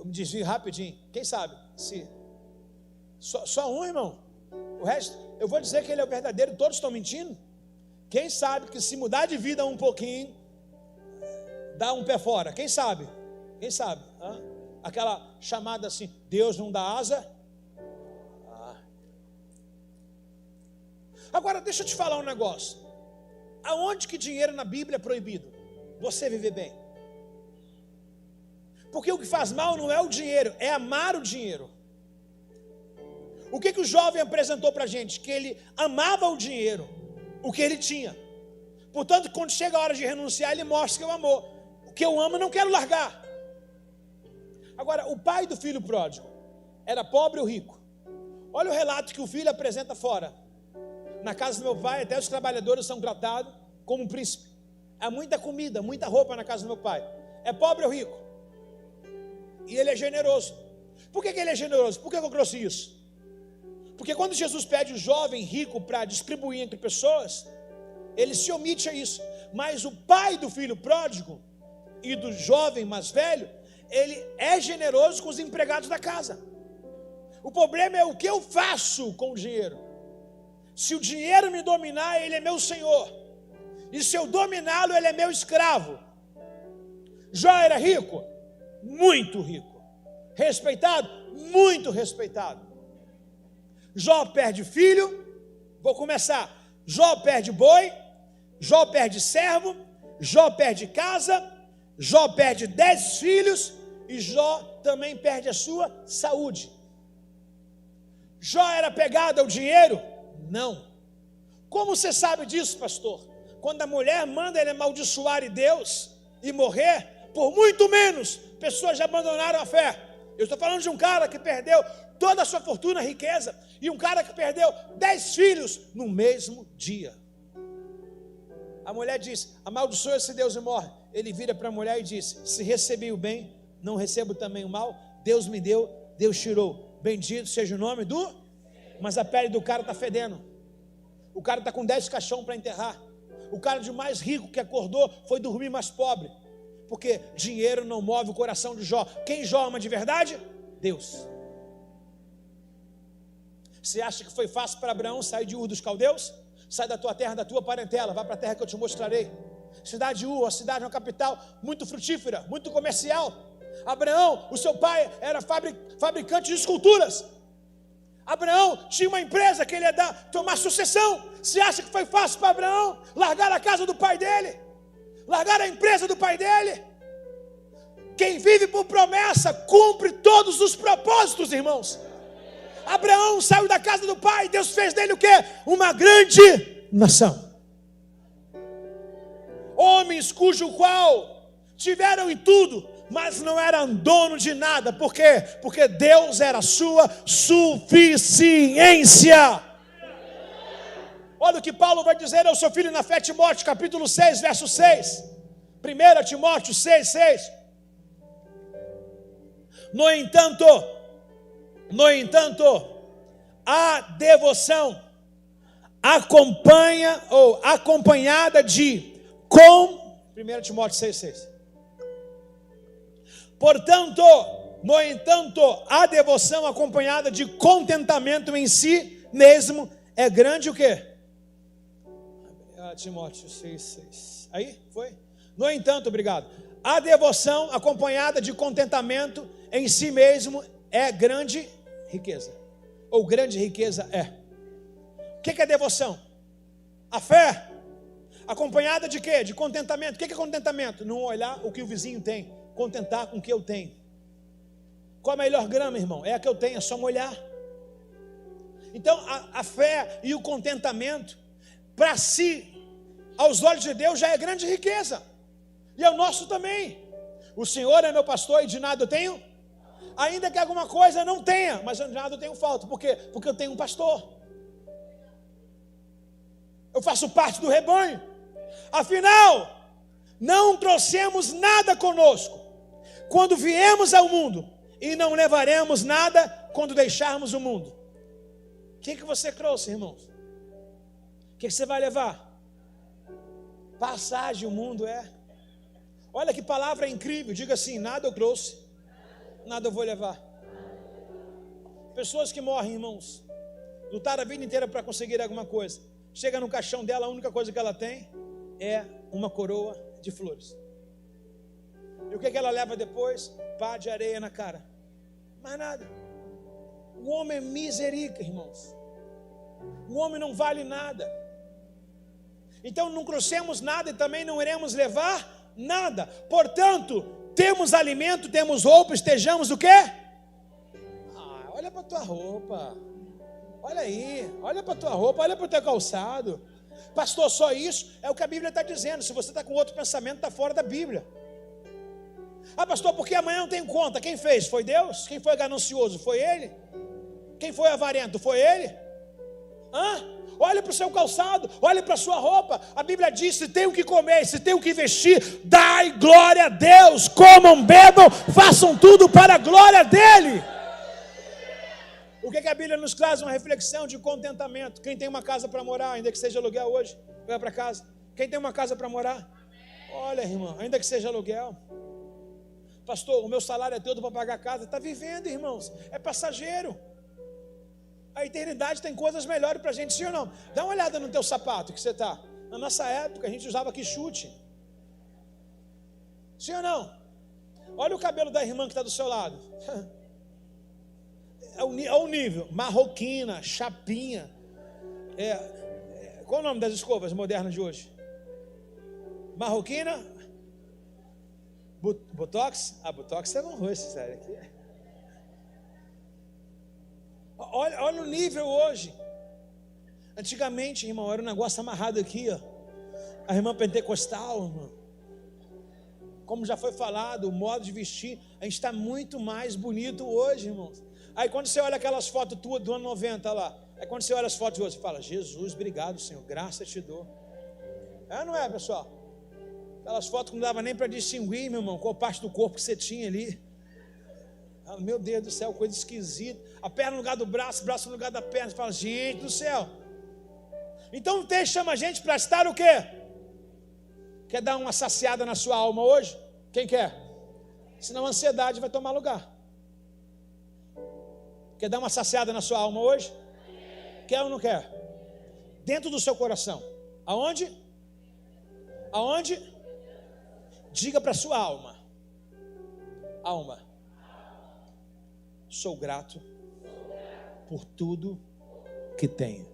me desvio rapidinho. Quem sabe? Só um, irmão. O resto, eu vou dizer que ele é o verdadeiro, todos estão mentindo. Quem sabe que se mudar de vida um pouquinho, dá um pé fora? Quem sabe? Quem sabe? Aquela chamada assim, Deus não dá asa. Agora deixa eu te falar um negócio. Aonde que dinheiro na Bíblia é proibido? você viver bem. Porque o que faz mal não é o dinheiro, é amar o dinheiro. O que o jovem apresentou para a gente? Que ele amava o dinheiro, o que ele tinha. Portanto, quando chega a hora de renunciar, ele mostra que eu amo. O que eu amo, eu não quero largar. Agora, o pai do filho pródigo era pobre ou rico? Olha o relato que o filho apresenta fora. Na casa do meu pai, até os trabalhadores são tratados como um príncipe. Há muita comida, muita roupa na casa do meu pai. É pobre ou rico? E ele é generoso. Por que ele é generoso? Por que eu trouxe isso? Porque quando Jesus pede o jovem rico para distribuir entre pessoas, ele se omite a isso. Mas o pai do filho pródigo e do jovem mais velho, ele é generoso com os empregados da casa. O problema é o que eu faço com o dinheiro. Se o dinheiro me dominar, ele é meu senhor. E se eu dominá-lo, ele é meu escravo. Jó era rico? Muito rico. Respeitado? Muito respeitado. Jó perde filho? Vou começar. Jó perde boi, Jó perde servo, Jó perde casa, Jó perde 10 filhos e Jó também perde a sua saúde. Jó era pegado ao dinheiro? Não. Como você sabe disso, pastor? Quando a mulher manda ele amaldiçoar Deus e morrer, por muito menos, pessoas já abandonaram a fé. Eu estou falando de um cara que perdeu toda a sua fortuna, riqueza, e um cara que perdeu 10 filhos no mesmo dia. A mulher diz: amaldiçoa esse Deus e morre. Ele vira para a mulher e diz: se recebi o bem, não recebo também o mal? Deus me deu, Deus tirou. Bendito seja o nome do... Mas a pele do cara está fedendo. O cara está com 10 caixão para enterrar. O cara de mais rico que acordou foi dormir mais pobre. Porque dinheiro não move o coração de Jó. Quem Jó ama de verdade? Deus. Você acha que foi fácil para Abraão sair de Ur dos Caldeus? Sai da tua terra, da tua parentela, vai para a terra que eu te mostrarei. Cidade de Ur, a cidade, uma capital muito frutífera, muito comercial. Abraão, o seu pai era fabricante de esculturas. Abraão tinha uma empresa que ele ia tomar sucessão. Você acha que foi fácil para Abraão largar a casa do pai dele? Largar a empresa do pai dele? Quem vive por promessa cumpre todos os propósitos, irmãos. Abraão saiu da casa do pai, Deus fez dele o quê? Uma grande nação. Homens cujo qual tiveram em tudo, mas não eram dono de nada. Por quê? Porque Deus era a sua suficiência. Olha o que Paulo vai dizer ao seu filho na fé, Timóteo, capítulo 6, verso 6. 1 Timóteo 6, 6. No entanto, a devoção acompanhada de 1 Timóteo 6, 6. Portanto, no entanto, a devoção acompanhada de contentamento em si mesmo é grande o quê? Timóteo 6, 6. Aí, foi? No entanto, obrigado. A devoção acompanhada de contentamento em si mesmo é grande riqueza. Ou grande riqueza é. O que é devoção? A fé. Acompanhada de quê? De contentamento. O que é contentamento? Não olhar o que o vizinho tem. Contentar com o que eu tenho. Qual a melhor grama, irmão? É a que eu tenho, é só molhar. Então, a fé e o contentamento, para si, aos olhos de Deus, já é grande riqueza. E é o nosso também. O Senhor é meu pastor e de nada eu tenho. Ainda que alguma coisa não tenha, mas de nada eu tenho falta. Por quê? Porque eu tenho um pastor. Eu faço parte do rebanho. Afinal, não trouxemos nada conosco quando viemos ao mundo, e não levaremos nada quando deixarmos o mundo. O que você trouxe, irmãos? O que você vai levar? Passagem, o mundo é. Olha que palavra incrível. Diga assim: nada eu trouxe, nada eu vou levar. Pessoas que morrem, irmãos, lutaram a vida inteira para conseguir alguma coisa. Chega no caixão dela, a única coisa que ela tem é uma coroa de flores. E o que ela leva depois? Pá de areia na cara. Mais nada. O homem é miserável, irmãos. O homem não vale nada. Então não trouxemos nada e também não iremos levar Nada. Portanto, temos alimento, temos roupa, estejamos o quê? Olha para a tua roupa. Olha aí, olha para a tua roupa, olha para o teu calçado. Pastor, só isso? É o que a Bíblia está dizendo. Se você está com outro pensamento, está fora da Bíblia. Pastor, porque amanhã não tem conta. Quem fez? Foi Deus? Quem foi ganancioso? Foi Ele? Quem foi avarento? Foi Ele? Olhe para o seu calçado, olhe para a sua roupa. A Bíblia diz: se tem o que comer, se tem o que vestir, dai glória a Deus. Comam, bebam, façam tudo para a glória dEle. O que a Bíblia nos traz? Uma reflexão de contentamento. Quem tem uma casa para morar, ainda que seja aluguel hoje, vai para casa. Quem tem uma casa para morar? Olha, irmão, ainda que seja aluguel. Pastor, o meu salário é todo para pagar a casa. Está vivendo, irmãos, é passageiro. A eternidade tem coisas melhores para a gente, sim ou não? Dá uma olhada no teu sapato que você está. Na nossa época a gente usava aqui chute. Sim ou não? Olha o cabelo da irmã que está do seu lado. Olha o nível. Marroquina, chapinha. Qual o nome das escovas modernas de hoje? Marroquina? Botox? Botox é um rosto, sério. Aqui. Olha o nível hoje. Antigamente, irmão, era um negócio amarrado aqui, ó. A irmã pentecostal, irmão. Como já foi falado, o modo de vestir, a gente está muito mais bonito hoje, irmãos. Aí quando você olha aquelas fotos tuas do ano 90 lá, aí quando você olha as fotos de hoje, você fala: Jesus, obrigado, Senhor, graça te dou. Não é, pessoal? Aquelas fotos que não dava nem para distinguir, meu irmão, qual parte do corpo que você tinha ali. Meu Deus do céu, coisa esquisita. A perna no lugar do braço, braço no lugar da perna. Você fala: gente do céu. Então o texto chama a gente para estar o quê? Quer dar uma saciada na sua alma hoje? Quem quer? Senão a ansiedade vai tomar lugar. Quer dar uma saciada na sua alma hoje? Quer ou não quer? Dentro do seu coração. Aonde? Aonde? Diga para a sua alma: alma, sou grato por tudo que tenho.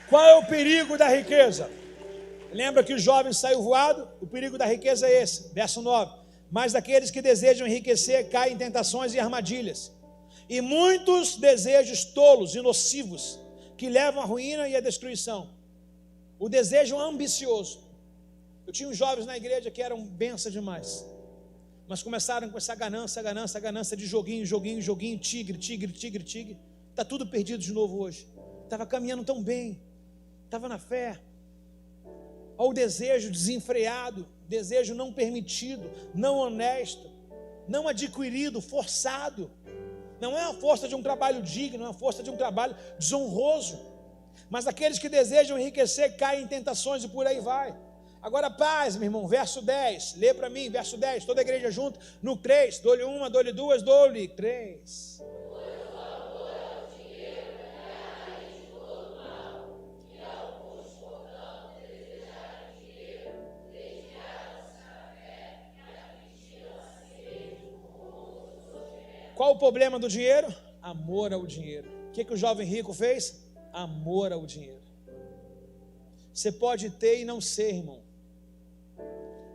Qual é o perigo da riqueza? Lembra que o jovem saiu voado? O perigo da riqueza é esse, verso 9. Mas daqueles que desejam enriquecer caem em tentações e armadilhas, e muitos desejos tolos e nocivos, que levam à ruína e à destruição. O desejo ambicioso. Eu tinha uns jovens na igreja que eram benção demais, mas começaram com essa ganância de joguinho, tigre. Está tudo perdido de novo hoje. Estava caminhando tão bem, estava na fé. Olha o desejo desenfreado, desejo não permitido, não honesto, não adquirido, forçado. Não é a força de um trabalho digno, não é a força de um trabalho desonroso. Mas aqueles que desejam enriquecer caem em tentações e por aí vai. Agora paz, meu irmão, verso 10, lê para mim, verso 10, toda a igreja junto, no 3, dou-lhe uma, dou-lhe duas, dou-lhe 3. Qual o problema do dinheiro? Amor ao dinheiro. O que o jovem rico fez? Amor ao dinheiro. Você pode ter e não ser, irmão.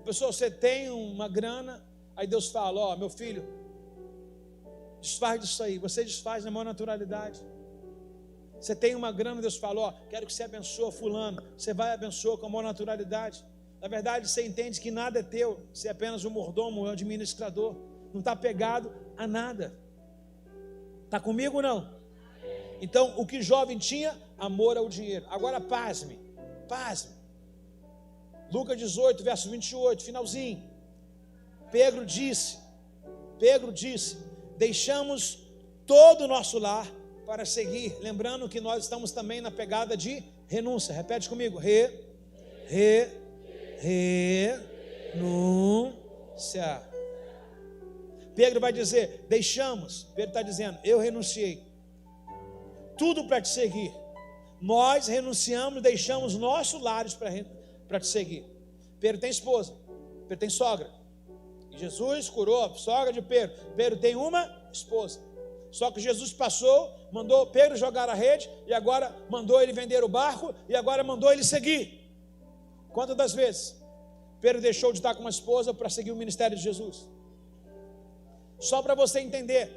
Pessoal, você tem uma grana, aí Deus fala: ó, meu filho, desfaz disso aí. Você desfaz na maior naturalidade. Você tem uma grana, Deus fala: ó, quero que você abençoe fulano. Você vai abençoar com a maior naturalidade. Na verdade, você entende que nada é teu. Você é apenas um mordomo, um administrador. Não está apegado a nada. Está comigo ou não? Então, o que jovem tinha? Amor ao dinheiro. Agora, pasme. Lucas 18, verso 28, finalzinho. Pedro disse, deixamos todo o nosso lar para seguir. Lembrando que nós estamos também na pegada de renúncia. Repete comigo: renúncia. Pedro vai dizer: deixamos. Pedro está dizendo: eu renunciei tudo para te seguir. Nós renunciamos, deixamos nossos lares para te seguir. Pedro tem esposa, Pedro tem sogra, E Jesus curou a sogra de Pedro. Pedro tem uma esposa. Só que Jesus passou, mandou Pedro jogar a rede, e agora mandou ele vender o barco, e agora mandou ele seguir. Quantas das vezes Pedro deixou de estar com uma esposa para seguir o ministério de Jesus? Só para você entender,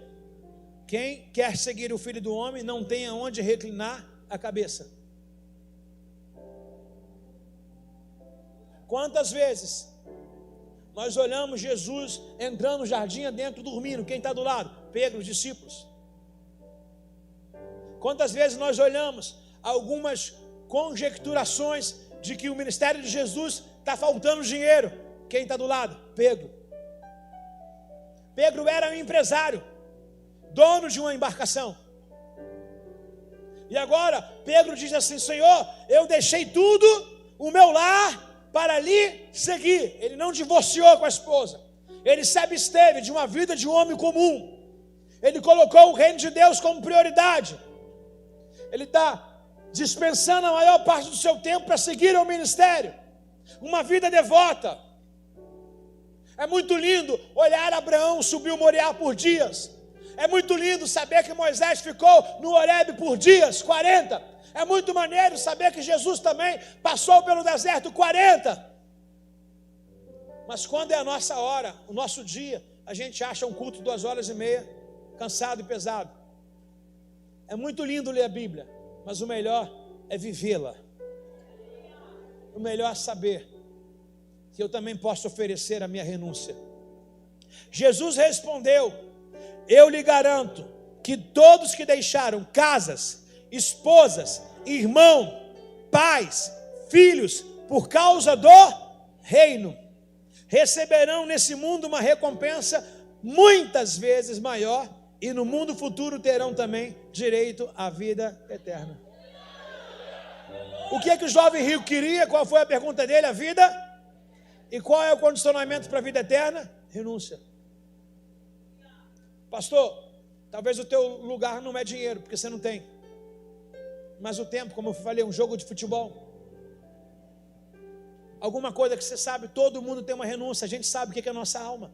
quem quer seguir o Filho do Homem não tem aonde reclinar a cabeça. Quantas vezes nós olhamos Jesus entrando no jardim adentro, dormindo? Quem está do lado? Pedro, os discípulos. Quantas vezes nós olhamos algumas conjecturações de que o ministério de Jesus está faltando dinheiro? Quem está do lado? Pedro. Pedro era um empresário, dono de uma embarcação. E agora Pedro diz assim: Senhor, eu deixei tudo, o meu lar, para lhe seguir. Ele não divorciou com a esposa. Ele se absteve de uma vida de um homem comum. Ele colocou o reino de Deus como prioridade. Ele está dispensando a maior parte do seu tempo para seguir ao ministério. Uma vida devota. É muito lindo olhar Abraão subir o Moriá por dias. É muito lindo saber que Moisés ficou no Horebe por dias, 40. É muito maneiro saber que Jesus também passou pelo deserto 40. Mas quando é a nossa hora, o nosso dia, a gente acha um culto de 2h30, cansado e pesado. É muito lindo ler a Bíblia, mas o melhor é vivê-la. O melhor é saber que eu também posso oferecer a minha renúncia. Jesus respondeu: eu lhe garanto que todos que deixaram casas, esposas, irmão, pais, filhos, por causa do reino, receberão nesse mundo uma recompensa muitas vezes maior, e no mundo futuro terão também direito à vida eterna. O que é que o jovem rico queria? Qual foi a pergunta dele? A vida. E qual é o condicionamento para a vida eterna? Renúncia. Pastor, talvez o teu lugar não é dinheiro, porque você não tem. Mas o tempo, como eu falei, um jogo de futebol. Alguma coisa que você sabe, todo mundo tem uma renúncia. A gente sabe o que é a nossa alma.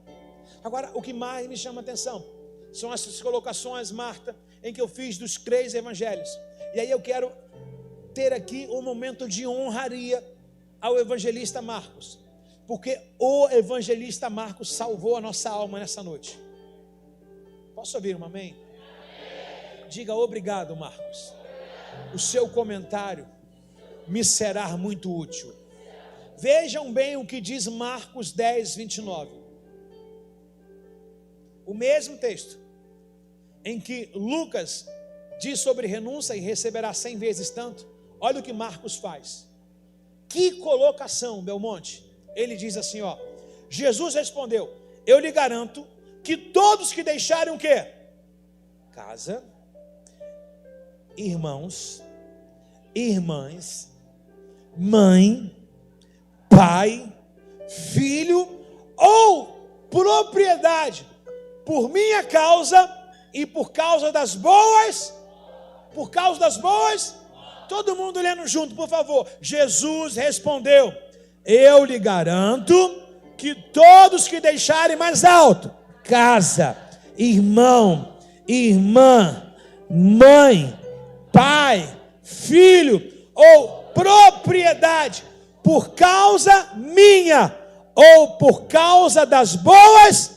Agora, o que mais me chama a atenção são essas colocações, Marta, em que eu fiz dos 3 evangelhos. E aí eu quero ter aqui um momento de honraria ao evangelista Marcos, porque o evangelista Marcos salvou a nossa alma nessa noite. Posso ouvir um amém? Diga obrigado, Marcos. O seu comentário me será muito útil. Vejam bem o que diz Marcos 10, 29. O mesmo texto em que Lucas diz sobre renúncia e receberá 100 vezes tanto. Olha o que Marcos faz. Que colocação, Belmonte. Ele diz assim, ó: Jesus respondeu: eu lhe garanto que todos que deixarem o quê? Casa, irmãos, irmãs, mãe, pai, filho ou propriedade, por minha causa e por causa das boas, todo mundo lendo junto, por favor. Jesus respondeu: eu lhe garanto que todos que deixarem, mais alto, casa, irmão, irmã, mãe, pai, filho ou propriedade, por causa minha ou por causa das boas,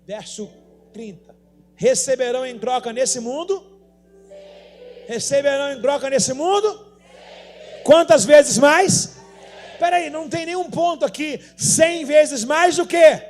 verso 30, receberão em troca nesse mundo? Receberão em troca nesse mundo? Quantas vezes mais? Espera aí, não tem nenhum ponto aqui. 100 vezes mais o quê?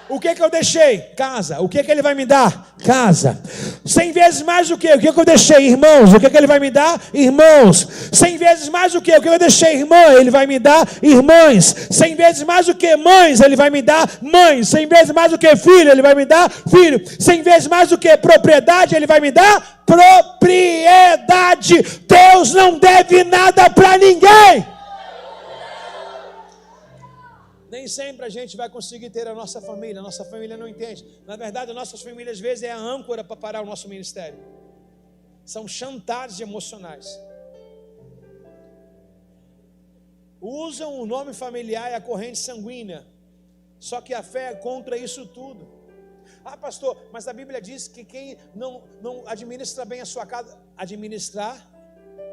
O que que eu deixei? Casa. O que que ele vai me dar? Casa. 100 vezes mais o quê? O que que eu deixei? Irmãos. O que que ele vai me dar? Irmãos. 100 vezes mais o quê? O que eu deixei? Irmã. Ele vai me dar irmãs. 100 vezes mais o quê? Mães. Ele vai me dar mães. 100 vezes mais o quê? Filho. Ele vai me dar filho. 100 vezes mais o quê? Propriedade. Ele vai me dar propriedade. Deus não deve nada para ninguém. Nem sempre a gente vai conseguir ter a nossa família não entende. Na verdade, as nossas famílias às vezes é a âncora para parar o nosso ministério. São chantagens emocionais. Usam o nome familiar e a corrente sanguínea. Só que a fé é contra isso tudo. Ah, pastor, mas a Bíblia diz que quem não administra bem a sua casa, administrar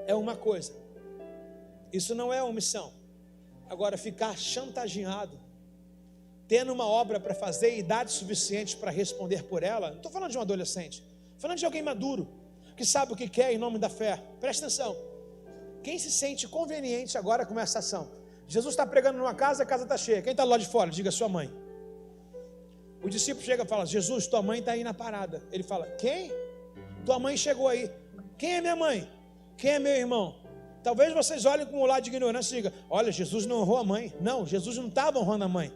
é uma coisa, isso não é omissão. Agora, ficar chantageado, tendo uma obra para fazer e idade suficiente para responder por ela, não estou falando de um adolescente, estou falando de alguém maduro, que sabe o que quer em nome da fé. Presta atenção, quem se sente conveniente agora com essa ação? Jesus está pregando numa casa, a casa está cheia, quem está lá de fora? Diga sua mãe. O discípulo chega e fala: Jesus, tua mãe está aí na parada. Ele fala: quem? Tua mãe chegou aí. Quem é minha mãe? Quem é meu irmão? Talvez vocês olhem com um lado de ignorância e digam: olha, Jesus não honrou a mãe. Não, Jesus não estava honrando a mãe.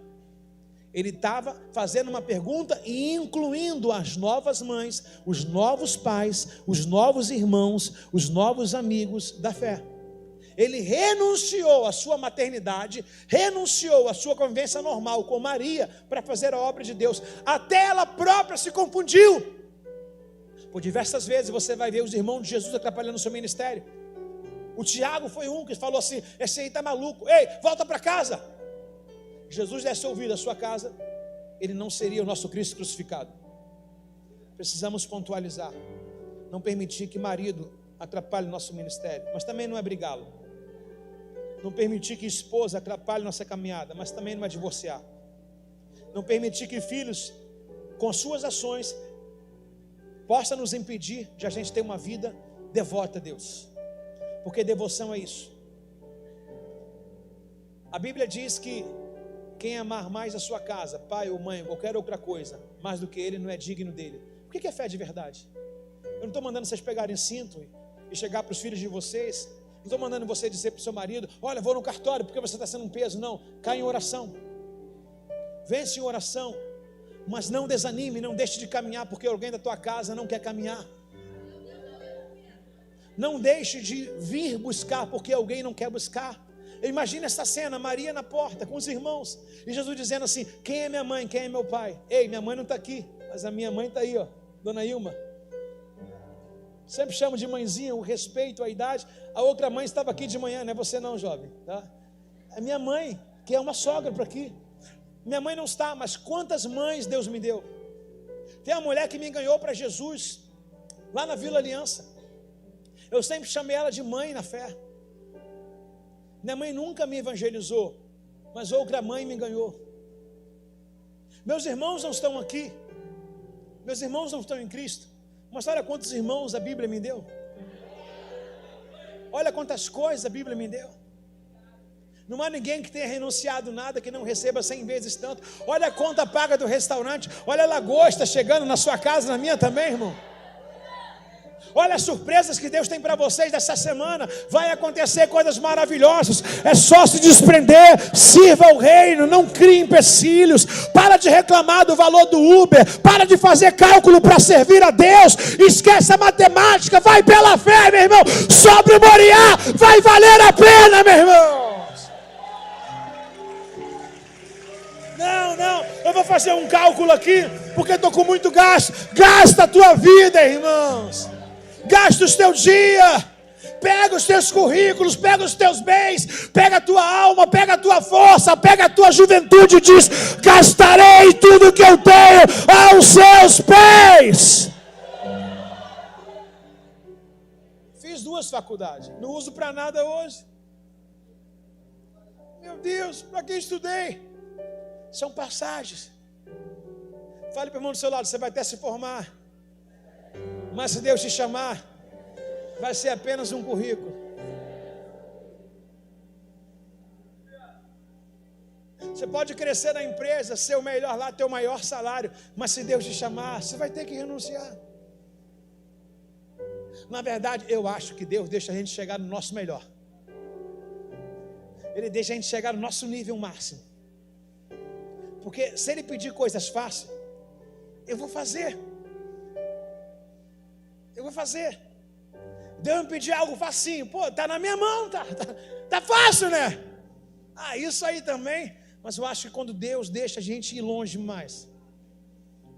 Ele estava fazendo uma pergunta e incluindo as novas mães, os novos pais, os novos irmãos, os novos amigos da fé. Ele renunciou à sua maternidade, renunciou à sua convivência normal com Maria para fazer a obra de Deus. Até ela própria se confundiu. Por diversas vezes você vai ver os irmãos de Jesus atrapalhando o seu ministério. O Tiago foi um que falou assim: esse aí está maluco, ei, volta para casa. Jesus desse ouvido à sua casa, ele não seria o nosso Cristo crucificado. Precisamos pontualizar, não permitir que marido atrapalhe o nosso ministério, mas também não é brigá-lo. Não permitir que esposa atrapalhe nossa caminhada, mas também não é divorciar. Não permitir que filhos, com suas ações, possam nos impedir de a gente ter uma vida devota a Deus. Porque devoção é isso. A Bíblia diz que quem amar mais a sua casa, pai ou mãe, qualquer outra coisa, mais do que ele, não é digno dele. O que é fé de verdade? Eu não estou mandando vocês pegarem cinto e chegar para os filhos de vocês. Não estou mandando você dizer para o seu marido: olha, vou no cartório porque você está sendo um peso. Não, cai em oração, vence em oração, mas não desanime, não deixe de caminhar porque alguém da tua casa não quer caminhar. Não deixe de vir buscar porque alguém não quer buscar. Imagina essa cena, Maria na porta com os irmãos e Jesus dizendo assim: quem é minha mãe, quem é meu pai? Ei, minha mãe não está aqui, mas a minha mãe está aí, ó, Dona Ilma. Sempre chamo de mãezinha, o respeito, a idade. A outra mãe estava aqui de manhã, não é você não, jovem, tá? A minha mãe, que é uma sogra para aqui. Minha mãe não está, mas quantas mães Deus me deu. Tem uma mulher que me ganhou para Jesus, lá na Vila Aliança. Eu sempre chamei ela de mãe na fé. Minha mãe nunca me evangelizou, mas outra mãe me ganhou. Meus irmãos não estão aqui, meus irmãos não estão em Cristo, mas olha quantos irmãos a Bíblia me deu. Olha quantas coisas a Bíblia me deu. Não há ninguém que tenha renunciado nada que não receba 100 vezes tanto. Olha a conta paga do restaurante. Olha a lagosta chegando na sua casa, na minha também, irmão. Olha as surpresas que Deus tem para vocês dessa semana. Vai acontecer coisas maravilhosas. É só se desprender. Sirva ao reino, não crie empecilhos. Para de reclamar do valor do Uber. Para de fazer cálculo para servir a Deus. Esquece a matemática. Vai pela fé, meu irmão. Sobre o Moriá vai valer a pena, meu irmão. Não, eu vou fazer um cálculo aqui porque estou com muito gasto. Gasta a tua vida, irmãos. Gasta o teu dia, pega os teus currículos, pega os teus bens, pega a tua alma, pega a tua força, pega a tua juventude e diz: gastarei tudo que eu tenho aos seus pés. Fiz 2 faculdades, não uso para nada hoje. Meu Deus, para que estudei? São passagens. Fale para o irmão do seu lado: você vai até se formar, mas se Deus te chamar, vai ser apenas um currículo. Você pode crescer na empresa, ser o melhor lá, ter o maior salário, mas se Deus te chamar, você vai ter que renunciar. Na verdade, eu acho que Deus deixa a gente chegar no nosso melhor. Ele deixa a gente chegar no nosso nível máximo. Porque se Ele pedir coisas fáceis, eu vou fazer. Eu vou fazer. Deus me pedir algo facinho. Pô, tá na minha mão, tá fácil, né? Ah, isso aí também. Mas eu acho que quando Deus deixa a gente ir longe mais,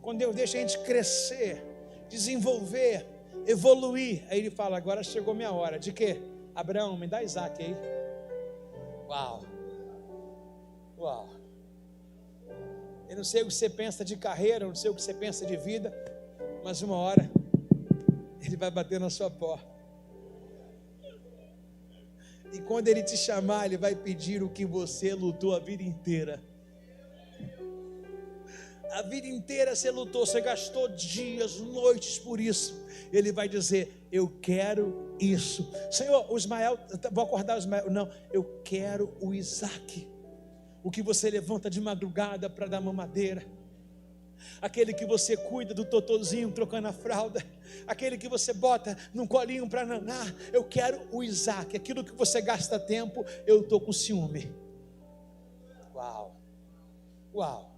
quando Deus deixa a gente crescer, desenvolver, evoluir, aí Ele fala: agora chegou minha hora. De quê? Abraão, me dá Isaac aí. Uau. Eu não sei o que você pensa de carreira, eu não sei o que você pensa de vida, mas uma hora Ele vai bater na sua porta. E quando Ele te chamar, Ele vai pedir o que você lutou a vida inteira. A vida inteira você lutou, você gastou dias, noites por isso. Ele vai dizer: eu quero isso. Senhor, o Ismael, vou acordar o Ismael. Não, eu quero o Isaac. O que você levanta de madrugada para dar mamadeira. Aquele que você cuida do totozinho trocando a fralda. Aquele que você bota num colinho para nanar. Eu quero o Isaac. Aquilo que você gasta tempo, eu estou com ciúme. Uau, uau,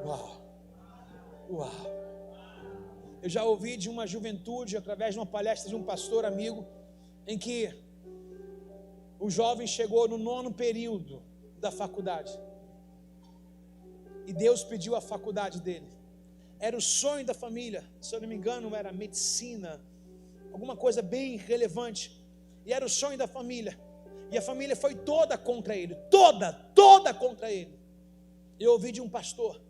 uau, uau. Eu já ouvi de uma juventude, através de uma palestra de um pastor amigo, em que o jovem chegou no 9º período da faculdade. E Deus pediu a faculdade dele. Era o sonho da família, se eu não me engano, era medicina, alguma coisa bem relevante. E era o sonho da família. E a família foi toda contra ele, toda contra ele. Eu ouvi de um pastor.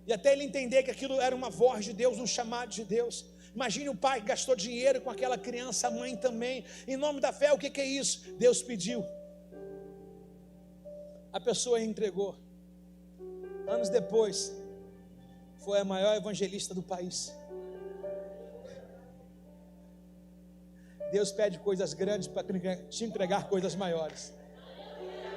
E até ele entender que aquilo era uma voz de Deus, um chamado de Deus. Imagine o pai que gastou dinheiro com aquela criança, a mãe também. Em nome da fé, o que é isso? Deus pediu. A pessoa entregou. Anos depois, foi a maior evangelista do país. Deus pede coisas grandes para te entregar coisas maiores.